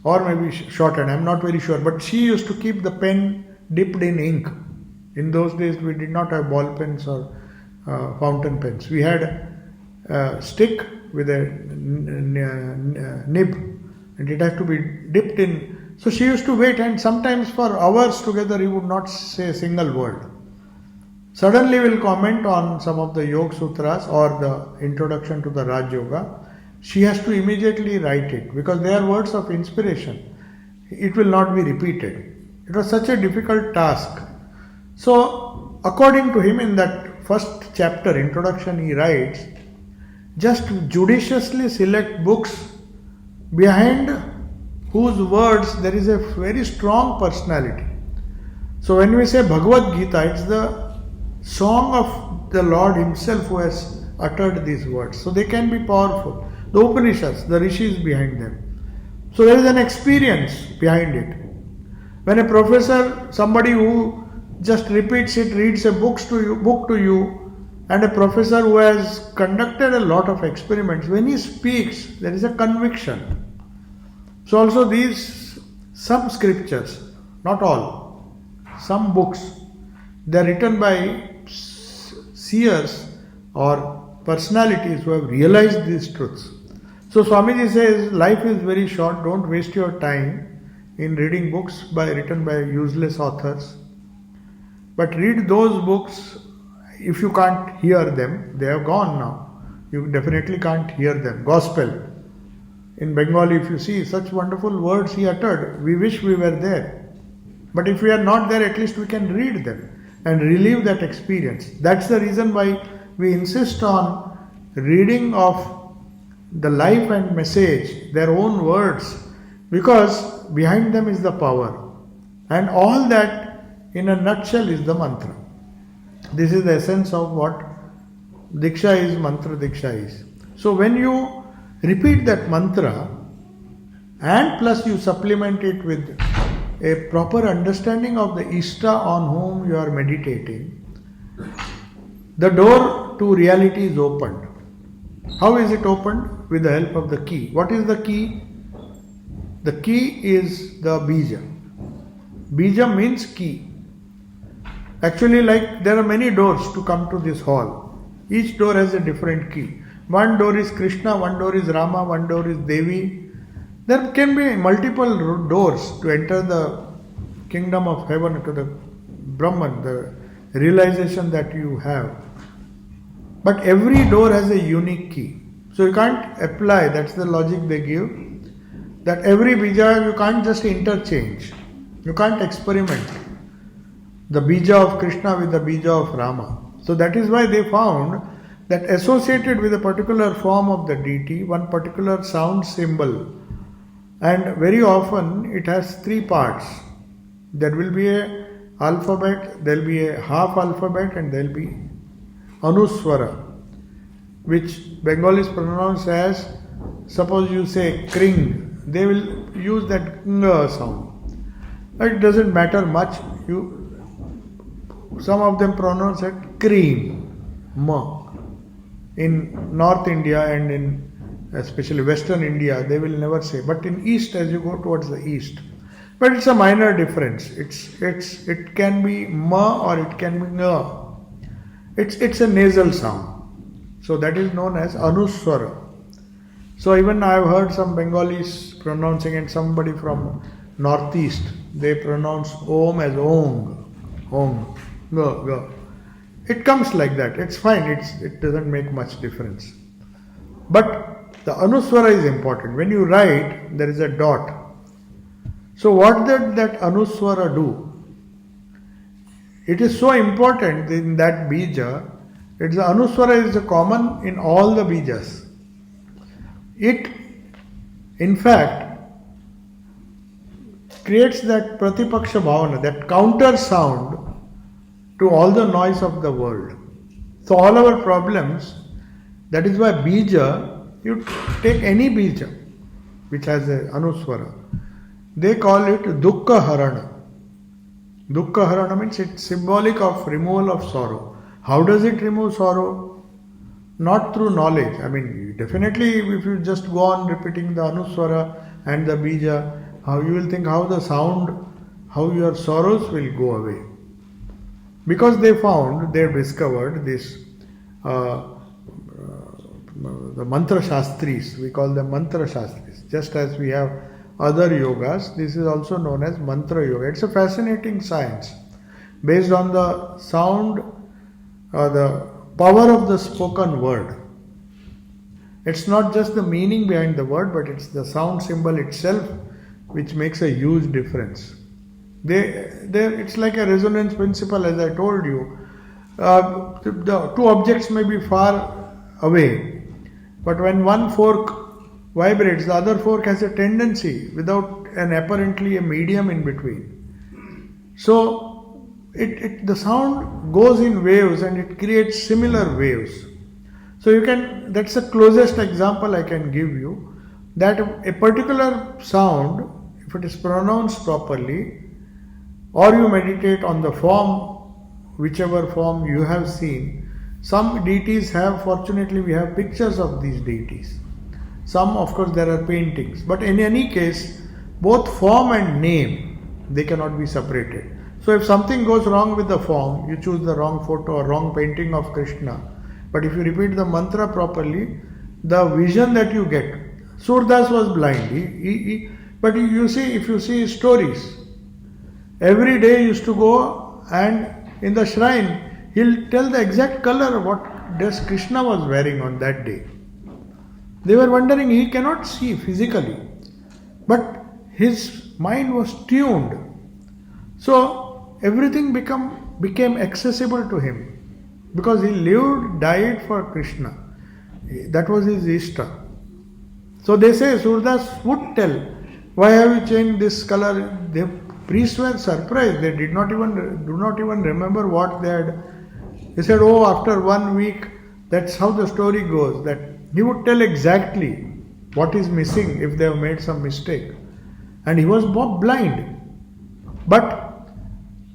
or maybe shorthand, I'm not very sure, but she used to keep the pen dipped in ink. In those days we did not have ball pens or fountain pens. We had a stick with a nib, and it had to be dipped in. So she used to wait, and sometimes for hours together he would not say a single word. Suddenly we'll comment on some of the Yoga Sutras or the introduction to the Raj Yoga. She has to immediately write it, because they are words of inspiration. It will not be repeated. It was such a difficult task. So according to him, in that first chapter, introduction, he writes, just judiciously select books behind whose words there is a very strong personality. So when we say Bhagavad Gita, it's the song of the Lord himself who has uttered these words. So they can be powerful. The Upanishads, the rishis behind them. So there is an experience behind it. When a professor, somebody who just repeats it, reads a book to you, and a professor who has conducted a lot of experiments, when he speaks, there is a conviction. So also some scriptures, not all, some books, they are written by seers or personalities who have realized these truths. So Swamiji says, life is very short, don't waste your time in reading books written by useless authors. But read those books. If you can't hear them, they have gone now. You definitely can't hear them. Gospel. In Bengali, if you see such wonderful words he uttered, we wish we were there. But if we are not there, at least we can read them. and relive that experience. That's the reason why we insist on reading of the life and message, their own words, because behind them is the power. And all that in a nutshell is the mantra. This is the essence of what Diksha is, mantra Diksha is. So when you repeat that mantra and plus you supplement it with a proper understanding of the Ishta on whom you are meditating, the door to reality is opened. How is it opened? With the help of the key. What is the key? The key is the bija. Bija means key. Actually, like there are many doors to come to this hall. Each door has a different key. One door is Krishna, one door is Rama, one door is Devi. There can be multiple doors to enter the kingdom of heaven, to the Brahman, the realization that you have. But every door has a unique key. So you can't apply, that's the logic they give, that every bija you can't just interchange. You can't experiment the bija of Krishna with the bija of Rama. So that is why they found that associated with a particular form of the deity, one particular sound symbol, and very often it has three parts. There will be a alphabet, there will be a half alphabet, and there will be Anuswara, which Bengalis pronounce as, suppose you say kring, they will use that ng sound. It doesn't matter much. Some of them pronounce it cream, ma. In North India and in especially Western India, they will never say. But in East, as you go towards the East, but it's a minor difference. It can be ma or it can be nga. It's a nasal sound. So that is known as Anuswara. So even I have heard some Bengalis pronouncing, and somebody from Northeast, they pronounce Om as Ong. Ong. Ga, ga. It comes like that. It's fine. It doesn't make much difference. But the Anuswara is important. When you write, there is a dot. So what did that Anuswara do? It is so important in that bija. The Anuswara is common in all the bijas. It, in fact, creates that pratipaksha bhavana, that counter sound to all the noise of the world. So all our problems, that is why bija, you take any bija which has a Anuswara, they call it dukkha harana. Dukkha harana means it's symbolic of removal of sorrow. How does it remove sorrow? Not through knowledge. I mean, definitely if you just go on repeating the Anuswara and the bija, how you will think how the sound, how your sorrows will go away. Because they discovered this, the mantra shastris, we call them mantra shastris. Just as we have other yogas, this is also known as mantra yoga. It's a fascinating science based on the sound, the power of the spoken word. It's not just the meaning behind the word, but it's the sound symbol itself which makes a huge difference. It's like a resonance principle, as I told you. The two objects may be far away, but when one fork vibrates, the other fork has a tendency without apparently a medium in between. So the sound goes in waves and it creates similar waves. So that's the closest example I can give you, that a particular sound, if it is pronounced properly, or you meditate on the form, whichever form you have seen. Some deities fortunately we have pictures of these deities. Some, of course, there are paintings. But in any case, both form and name, they cannot be separated. So if something goes wrong with the form, you choose the wrong photo or wrong painting of Krishna. But if you repeat the mantra properly, the vision that you get. Surdas was blind. But you see, if you see stories, every day he used to go and in the shrine, he'll tell the exact color of what dress Krishna was wearing on that day. They were wondering, he cannot see physically, but his mind was tuned. So everything become became accessible to him because he lived, died for Krishna. That was his Ishta. So they say Surdas would tell, why have you changed this color? The priests were surprised. They do not even remember what they had. He said, oh, after 1 week, that's how the story goes, that he would tell exactly what is missing if they have made some mistake. And he was blind. But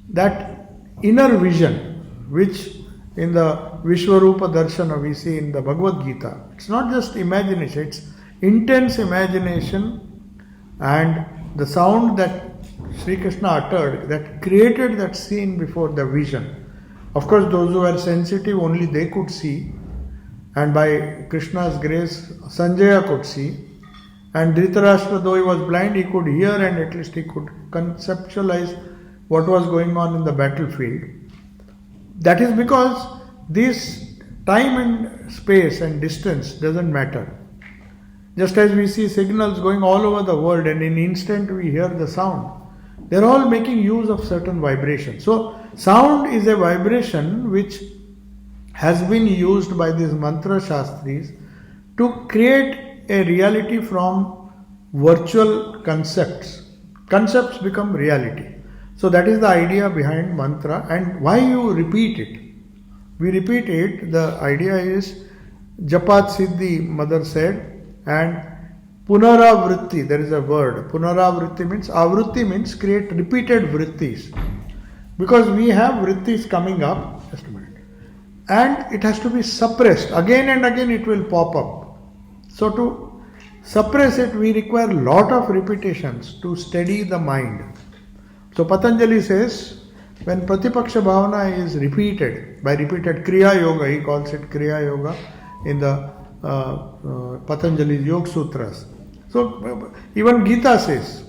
that inner vision, which in the Vishwarupa Darshana we see in the Bhagavad Gita, it's not just imagination, it's intense imagination, and the sound that Sri Krishna uttered that created that scene before the vision. Of course, those who were sensitive, only they could see, and by Krishna's grace, Sanjaya could see. And Dhritarashtra, though he was blind, he could hear, and at least he could conceptualize what was going on in the battlefield. That is because this time and space and distance doesn't matter. Just as we see signals going all over the world and in an instant we hear the sound, they're all making use of certain vibrations. So sound is a vibration which has been used by these mantra shastris to create a reality from virtual concepts. Concepts become reality. So that is the idea behind mantra, and why you repeat it. We repeat it, the idea is Japat Siddhi, mother said, and Punaravritti, there is a word. Punaravritti means, avritti means create repeated vrittis. Because we have vrittis coming up, just a minute, and it has to be suppressed. Again and again it will pop up. So to suppress it, we require lot of repetitions to steady the mind. So Patanjali says, when Pratipaksha Bhavana is repeated, by repeated Kriya Yoga, he calls it Kriya Yoga in the Patanjali's Yoga Sutras. So even Gita says,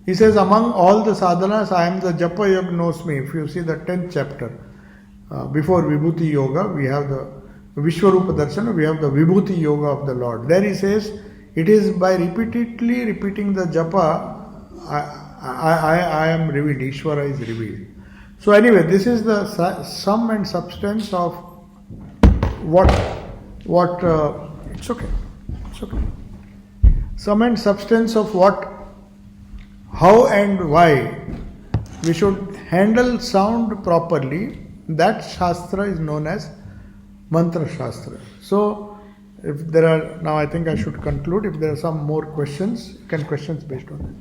he says, among all the sadhanas, I am the Japa Yoga knows me. If you see the 10th chapter, before Vibhuti Yoga, we have the Vishwarupa Darshana, we have the Vibhuti Yoga of the Lord. There he says, it is by repeatedly repeating the Japa, I am revealed, Ishvara is revealed. So anyway, this is the sum and substance of it's okay. Sum and substance of how and why we should handle sound properly. That Shastra is known as Mantra Shastra. So, if there are, now I think I should conclude. If there are some more questions, questions based on that.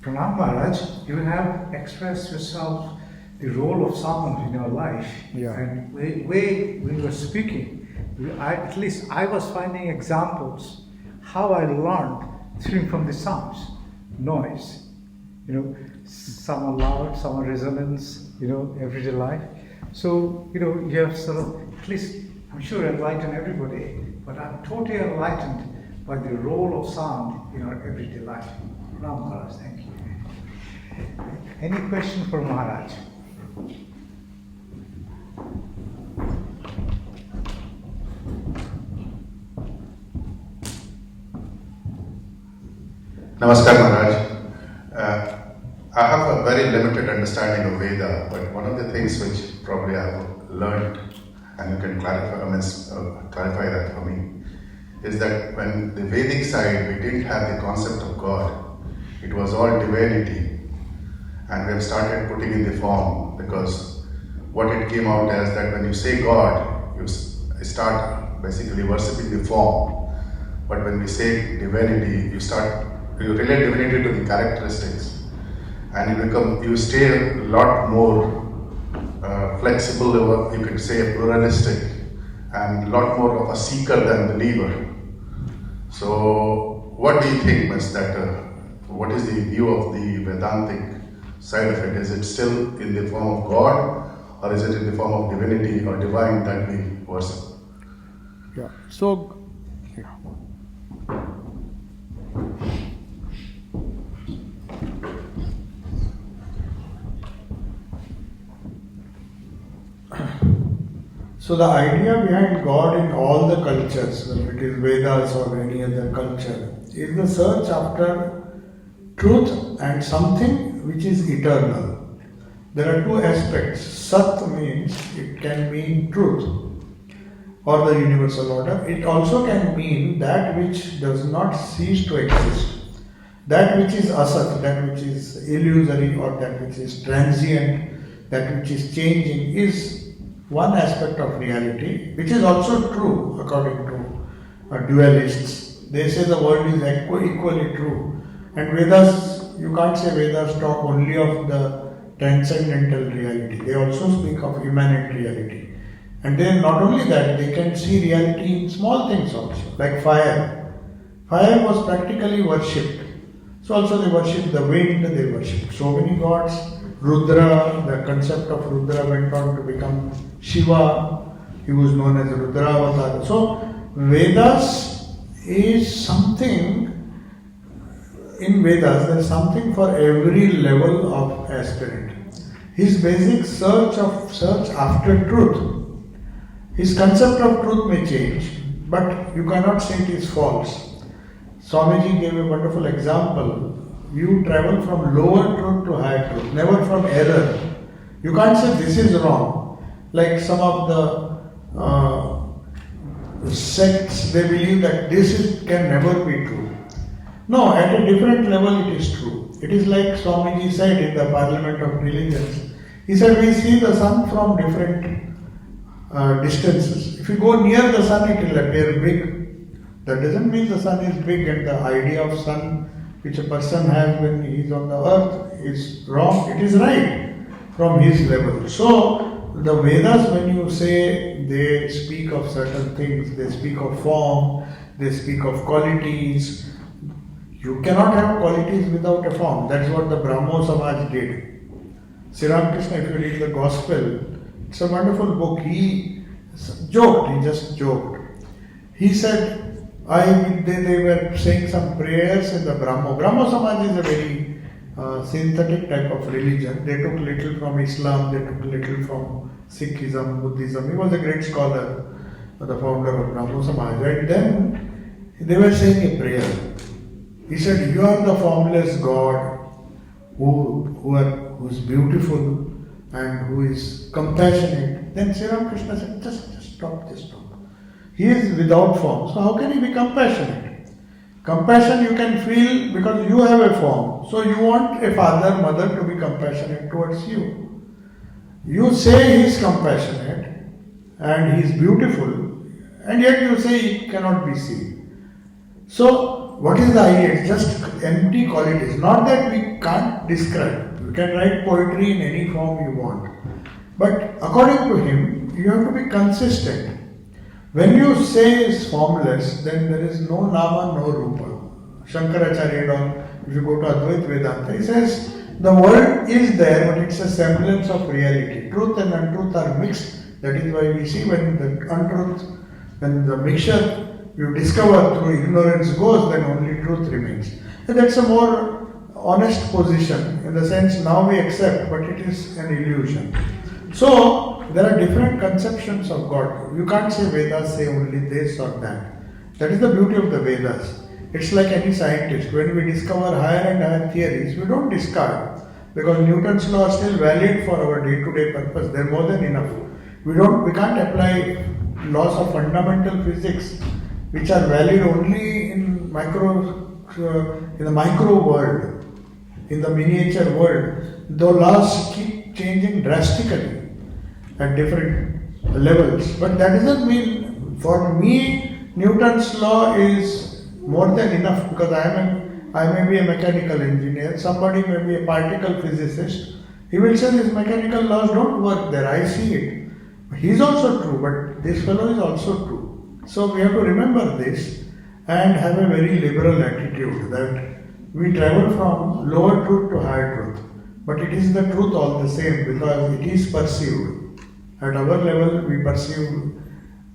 Pranam Maharaj, you have expressed yourself the role of sound in your life. Yeah. And the way we were speaking, at least I was finding examples how I learned from the sounds, noise. Some are loud, some are resonance, everyday life. So, you have sort of, at least, I'm sure enlightened everybody, but I'm totally enlightened by the role of sound in our everyday life. Ram Maharaj, thank you. Any question for Maharaj? Namaskar Maharaj. I have a very limited understanding of Veda, but one of the things which probably I have learned, and you can clarify that for me, is that when the Vedic side, we didn't have the concept of God. It was all divinity, and we have started putting in the form, because what it came out as that when you say God, you start basically worshipping the form, but when we say divinity, you relate divinity to the characteristics, and you stay a lot more flexible, you could say pluralistic, and a lot more of a seeker than believer. So, what do you think, what is the view of the Vedantic side of it? Is it still in the form of God, or is it in the form of divinity or divine that we worship? Yeah. So, So the idea behind God in all the cultures, whether it is Vedas or any other culture, is the search after truth and something which is eternal. There are two aspects. Sat means it can mean truth or the universal order. It also can mean that which does not cease to exist. That which is asat, that which is illusory or that which is transient, that which is changing is one aspect of reality, which is also true according to dualists. They say the world is equally true. And Vedas, you can't say Vedas talk only of the transcendental reality. They also speak of immanent reality. And then not only that, they can see reality in small things also, like fire. Fire was practically worshipped. So also they worship the wind, they worship so many gods. Rudra, the concept of Rudra went on to become Shiva. He was known as Rudra Avatar. So Vedas is something, in Vedas there is something for every level of aspirant. His basic search after truth. His concept of truth may change, but you cannot say it is false. Swamiji gave a wonderful example. You travel from lower truth to higher truth, never from error. You can't say this is wrong. Like some of the sects, they believe that can never be true. No, at a different level it is true. It is like Swamiji said in the Parliament of Religions. He said we see the sun from different distances. If you go near the sun, it will appear big. That doesn't mean the sun is big, and the idea of sun which a person has when he is on the earth is wrong. It is right from his level. So the Vedas, when you say they speak of certain things, they speak of form, they speak of qualities. You cannot have qualities without a form. That's what the Brahmo Samaj did. Sri Ramakrishna, if you read the Gospel, it's a wonderful book. He just joked. He said, they were saying some prayers in the Brahmo. Brahmo Samaj is a very synthetic type of religion. They took little from Islam, they took little from Sikhism, Buddhism. He was a great scholar, the founder of Brahmo Samaj. And then they were saying a prayer. He said, you are the formless God who is beautiful and who is compassionate. Then Sri Ramakrishna said, just stop. He is without form. So how can he be compassionate? Compassion you can feel because you have a form. So you want a father, mother to be compassionate towards you. You say he is compassionate and he is beautiful, and yet you say he cannot be seen. So what is the idea? It's just empty qualities. Not that we can't describe. You can write poetry in any form you want. But according to him, you have to be consistent. When you say is formless, then there is no nama, no rupa. Shankaracharya, if you go to Advaita Vedanta, he says the world is there, but it's a semblance of reality. Truth and untruth are mixed. That is why we see when the untruth, when the mixture you discover through ignorance goes, then only truth remains. And that's a more honest position in the sense now we accept, but it is an illusion. So there are different conceptions of God. You can't say Vedas say only this or that. That is the beauty of the Vedas. It's like any scientist. When we discover higher and higher theories, we don't discard because Newton's law are still valid for our day-to-day purpose. They're more than enough. We can't apply laws of fundamental physics which are valid only in the micro world, in the miniature world. The laws keep changing drastically at different levels. But that doesn't mean, for me, Newton's law is more than enough because I may be a mechanical engineer, somebody may be a particle physicist. He will say these mechanical laws don't work there, I see it. He's also true, but this fellow is also true. So we have to remember this and have a very liberal attitude that we travel from lower truth to higher truth. But it is the truth all the same because it is perceived. At our level, we perceive,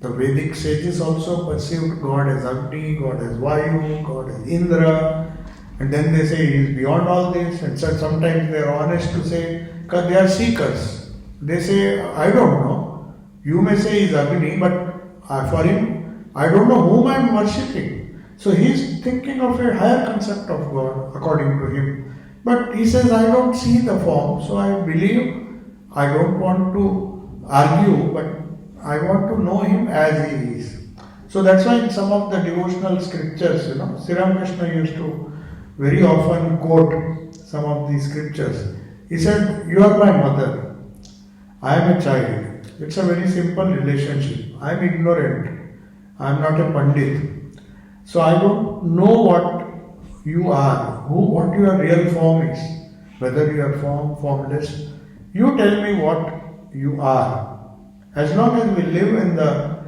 the Vedic sages also perceived God as Agni, God as Vayu, God as Indra, and then they say he is beyond all this, and so sometimes they are honest to say, because they are seekers. They say, I don't know. You may say he is Agni, but for him, I don't know whom I am worshipping. So he is thinking of a higher concept of God, according to him. But he says, I don't see the form, so I believe. I don't want to argue, but I want to know him as he is. So that's why in some of the devotional scriptures, Sri Ramakrishna used to very often quote some of these scriptures. He said, you are my mother, I am a child. It's a very simple relationship. I am ignorant, I am not a pandit. So I don't know what you are, what your real form is, whether you are formless. You tell me what you are. As long as we live in the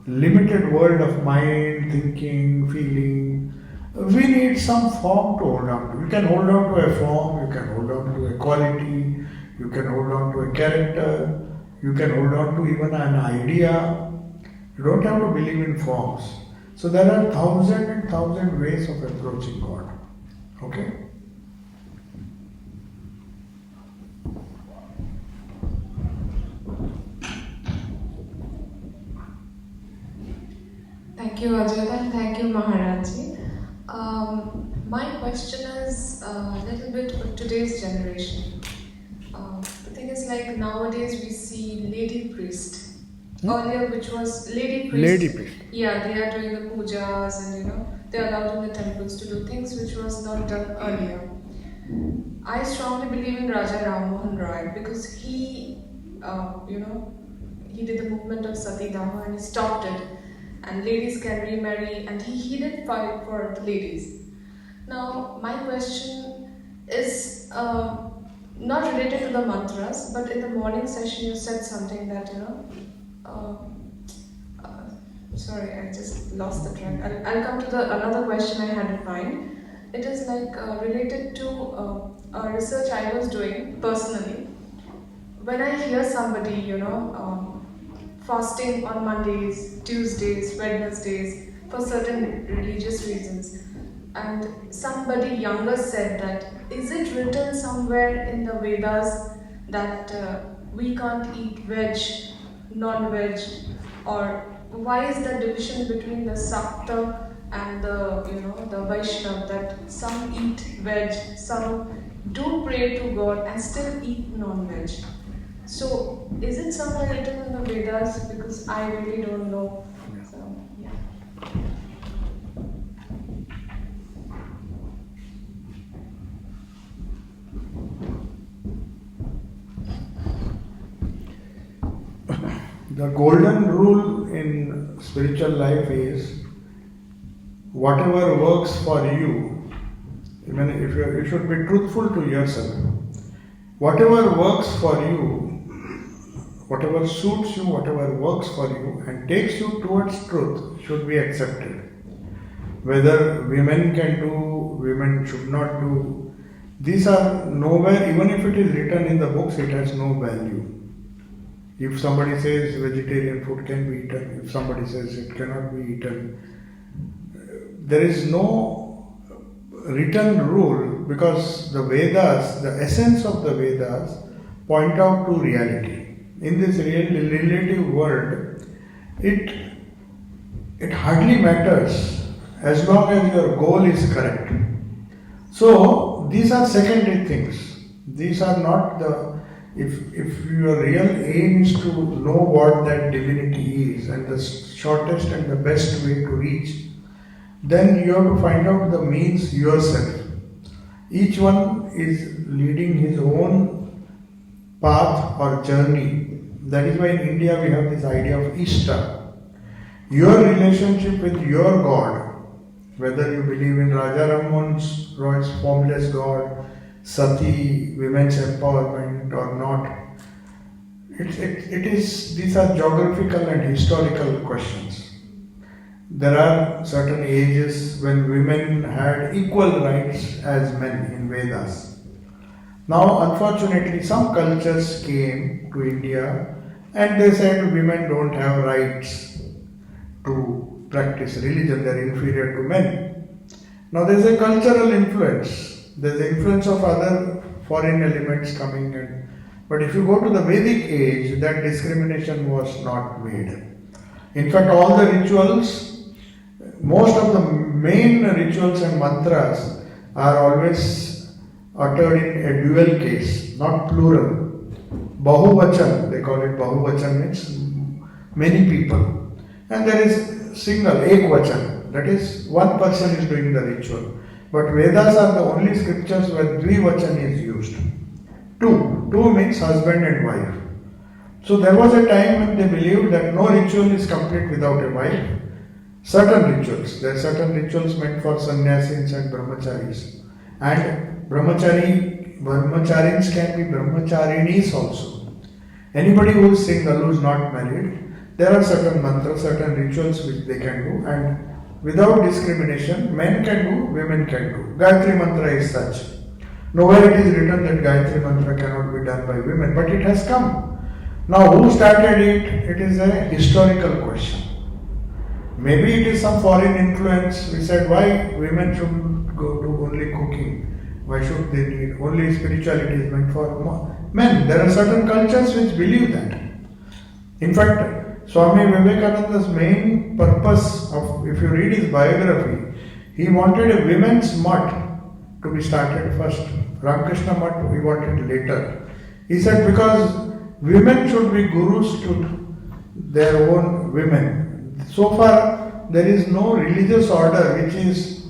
limited world of mind, thinking, feeling, we need some form to hold on to. You can hold on to a form, you can hold on to a quality, you can hold on to a character, you can hold on to even an idea. You don't have to believe in forms. So there are thousand and thousand ways of approaching God. Okay? Thank you, Ajay, and thank you, Maharaji. My question is a little bit of today's generation. The thing is, like nowadays we see lady priest. Earlier, which was lady priest. Lady priest. Yeah, they are doing the pujas and they are allowed in the temples to do things which was not done earlier. I strongly believe in Raja Ram Mohan Roy because he did the movement of Sati Daha and he stopped it. And ladies can remarry, and he did fight for the ladies. Now, my question is not related to the mantras, but in the morning session you said something that, sorry, I just lost the track. I'll come to another question I had in mind. It is like related to a research I was doing personally. When I hear somebody, fasting on Mondays, Tuesdays, Wednesdays for certain religious reasons. And somebody younger said that, is it written somewhere in the Vedas that we can't eat veg, non-veg, or why is the division between the Sakta and the Vaishnav, that some eat veg, some do pray to God and still eat non-veg? So, is it somewhere written in the Vedas? Because I really don't know. So, yeah. The golden rule in spiritual life is whatever works for you, even if you should be truthful to yourself. Whatever works for you, whatever suits you, whatever works for you and takes you towards truth should be accepted. Whether women can do, women should not do, these are nowhere, even if it is written in the books, it has no value. If somebody says vegetarian food can be eaten, if somebody says it cannot be eaten, there is no written rule, because the Vedas, the essence of the Vedas point out to reality. In this relative world, it hardly matters as long as your goal is correct. So these are secondary things. These are not the, if your real aim is to know what that divinity is and the shortest and the best way to reach, then you have to find out the means yourself. Each one is leading his own path or journey. That is why in India we have this idea of Ishta. Your relationship with your God, whether you believe in Raja Ram Mohan Roy's formless God, Sati, women's empowerment or not, these are geographical and historical questions. There are certain ages when women had equal rights as men in Vedas. Now, unfortunately, some cultures came to India and they said women don't have rights to practice religion, they are inferior to men. Now, there is a cultural influence, there is the influence of other foreign elements coming in. But if you go to the Vedic age, that discrimination was not made. In fact, all the rituals, most of the main rituals and mantras are always uttered in a dual case, not plural. Bahuvachan, they call it Bahuvachan, means many people. And there is single, Ekvachan, that is one person is doing the ritual. But Vedas are the only scriptures where Dvivachan is used. Two means husband and wife. So there was a time when they believed that no ritual is complete without a wife. Certain rituals, there are certain rituals meant for sannyasis and brahmacharis. And brahmacharins can be brahmacharinis also. Anybody who is single, who is not married, there are certain mantras, certain rituals which they can do, and without discrimination, men can do, women can do. Gayatri mantra is such. Nowhere it is written that Gayatri mantra cannot be done by women, but it has come. Now, who started it? It is a historical question. Maybe it is some foreign influence. We said, why women should go do only cooking? Why should they need only spirituality is meant for men? There are certain cultures which believe that. In fact, Swami Vivekananda's main purpose of, if you read his biography, he wanted a women's mutt to be started first. Ramakrishna mutt he wanted later. He said because women should be gurus to their own women. So far, there is no religious order which is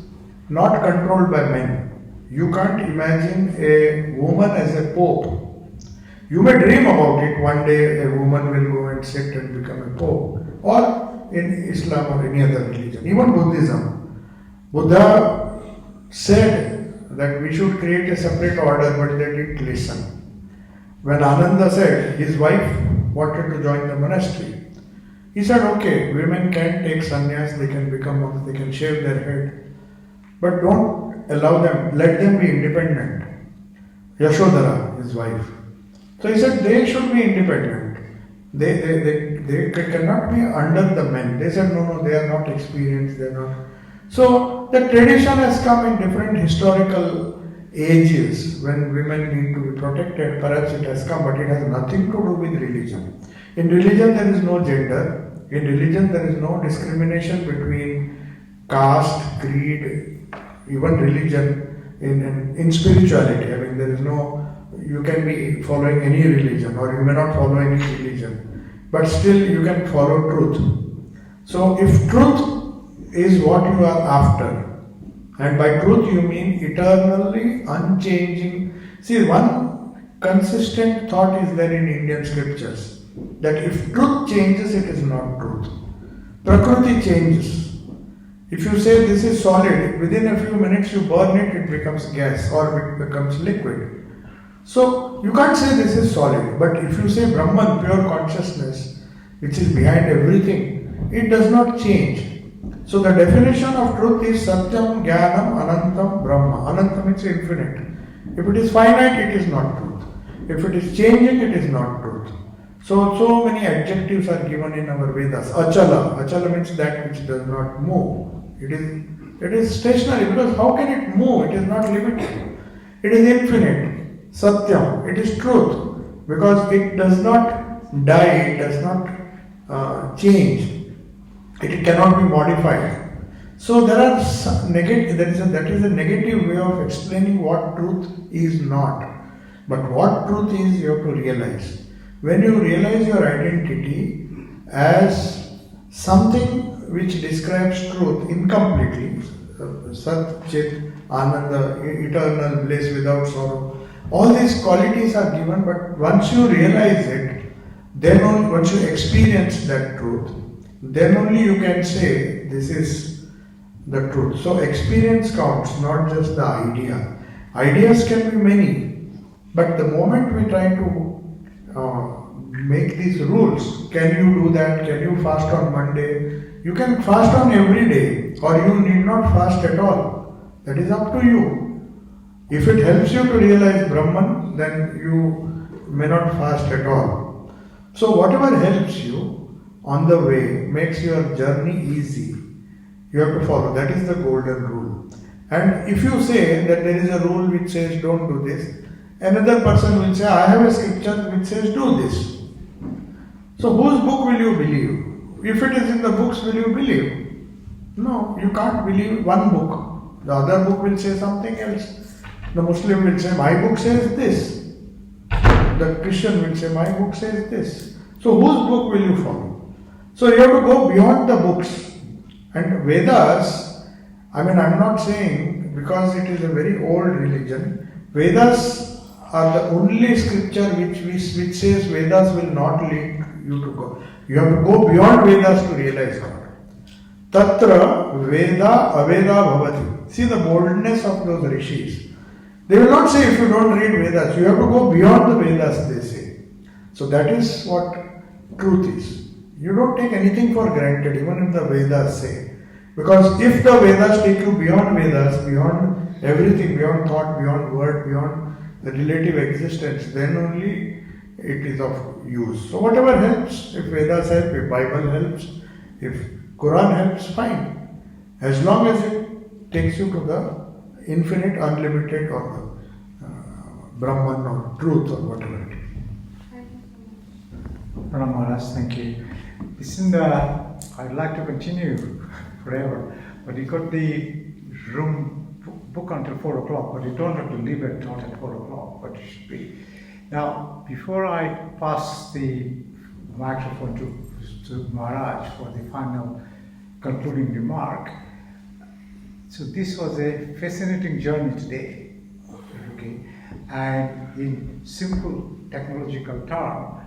not controlled by men. You can't imagine a woman as a pope. You may dream about it, one day a woman will go and sit and become a pope, or in Islam or any other religion, even Buddhism. Buddha said that we should create a separate order, but they didn't listen. When Ananda said his wife wanted to join the monastery, he said, okay, women can take sannyas, they can become monks, they can shave their head, but don't allow them, let them be independent. Yashodhara, his wife. So he said they should be independent. They cannot be under the men. They said no, they are not experienced, they are not. So the tradition has come in different historical ages when women need to be protected. Perhaps it has come, but it has nothing to do with religion. In religion there is no gender. In religion there is no discrimination between caste, creed, even religion. In spirituality, I mean there is no. You can be following any religion or you may not follow any religion, but still you can follow truth. So if truth is what you are after, and by truth you mean eternally unchanging. See, one consistent thought is there in Indian scriptures, that if truth changes, it is not truth. Prakriti changes. If you say this is solid, within a few minutes you burn it, it becomes gas or it becomes liquid. So you can't say this is solid, but if you say Brahman, pure consciousness, which is behind everything, it does not change. So the definition of truth is Satyam, Jnanam, Anantam, Brahma. Anantam means infinite. If it is finite, it is not truth. If it is changing, it is not truth. So many adjectives are given in our Vedas. Achala. Achala means that which does not move. It is stationary, because how can it move? It is not limited. It is infinite. Satyam, it is truth, because it does not die, it does not change, it cannot be modified. So there are that is a negative way of explaining what truth is not. But what truth is, you have to realize. When you realize your identity as something which describes truth incompletely, Sat, Chit, Ananda, eternal bliss without sorrow, all these qualities are given, but once you realize it, then only, once you experience that truth, then only you can say this is the truth. So experience counts, not just the idea. Ideas can be many, but the moment we try to make these rules, can you do that, can you fast on Monday? You can fast on every day, or you need not fast at all. That is up to you. If it helps you to realize Brahman, then you may not fast at all. So whatever helps you on the way, makes your journey easy, you have to follow. That is the golden rule. And if you say that there is a rule which says don't do this, another person will say, I have a scripture which says do this. So whose book will you believe? If it is in the books, will you believe? No, you can't believe one book. The other book will say something else. The Muslim will say, my book says this. The Christian will say, my book says this. So whose book will you follow? So you have to go beyond the books. And Vedas, I'm not saying, because it is a very old religion, Vedas are the only scripture which says Vedas will not lead you to God. You have to go beyond Vedas to realize God. Tatra Veda Aveda Bhavati. See the boldness of those rishis. They will not say if you don't read Vedas, you have to go beyond the Vedas, they say. So that is what truth is. You don't take anything for granted, even if the Vedas say. Because if the Vedas take you beyond Vedas, beyond everything, beyond thought, beyond word, beyond the relative existence, then only it is of use. So whatever helps, if Vedas help, if Bible helps, if Quran helps, fine. As long as it takes you to the infinite, unlimited, or the Brahman or truth or whatever it is. Pranam Maharaj, thank you. Listen, I'd like to continue forever, but you got the room book until 4 o'clock, but you don't have to leave it not at 4 o'clock, but you should be. Now, before I pass the microphone to Maharaj for the final concluding remark, so this was a fascinating journey today, okay? And in simple technological term,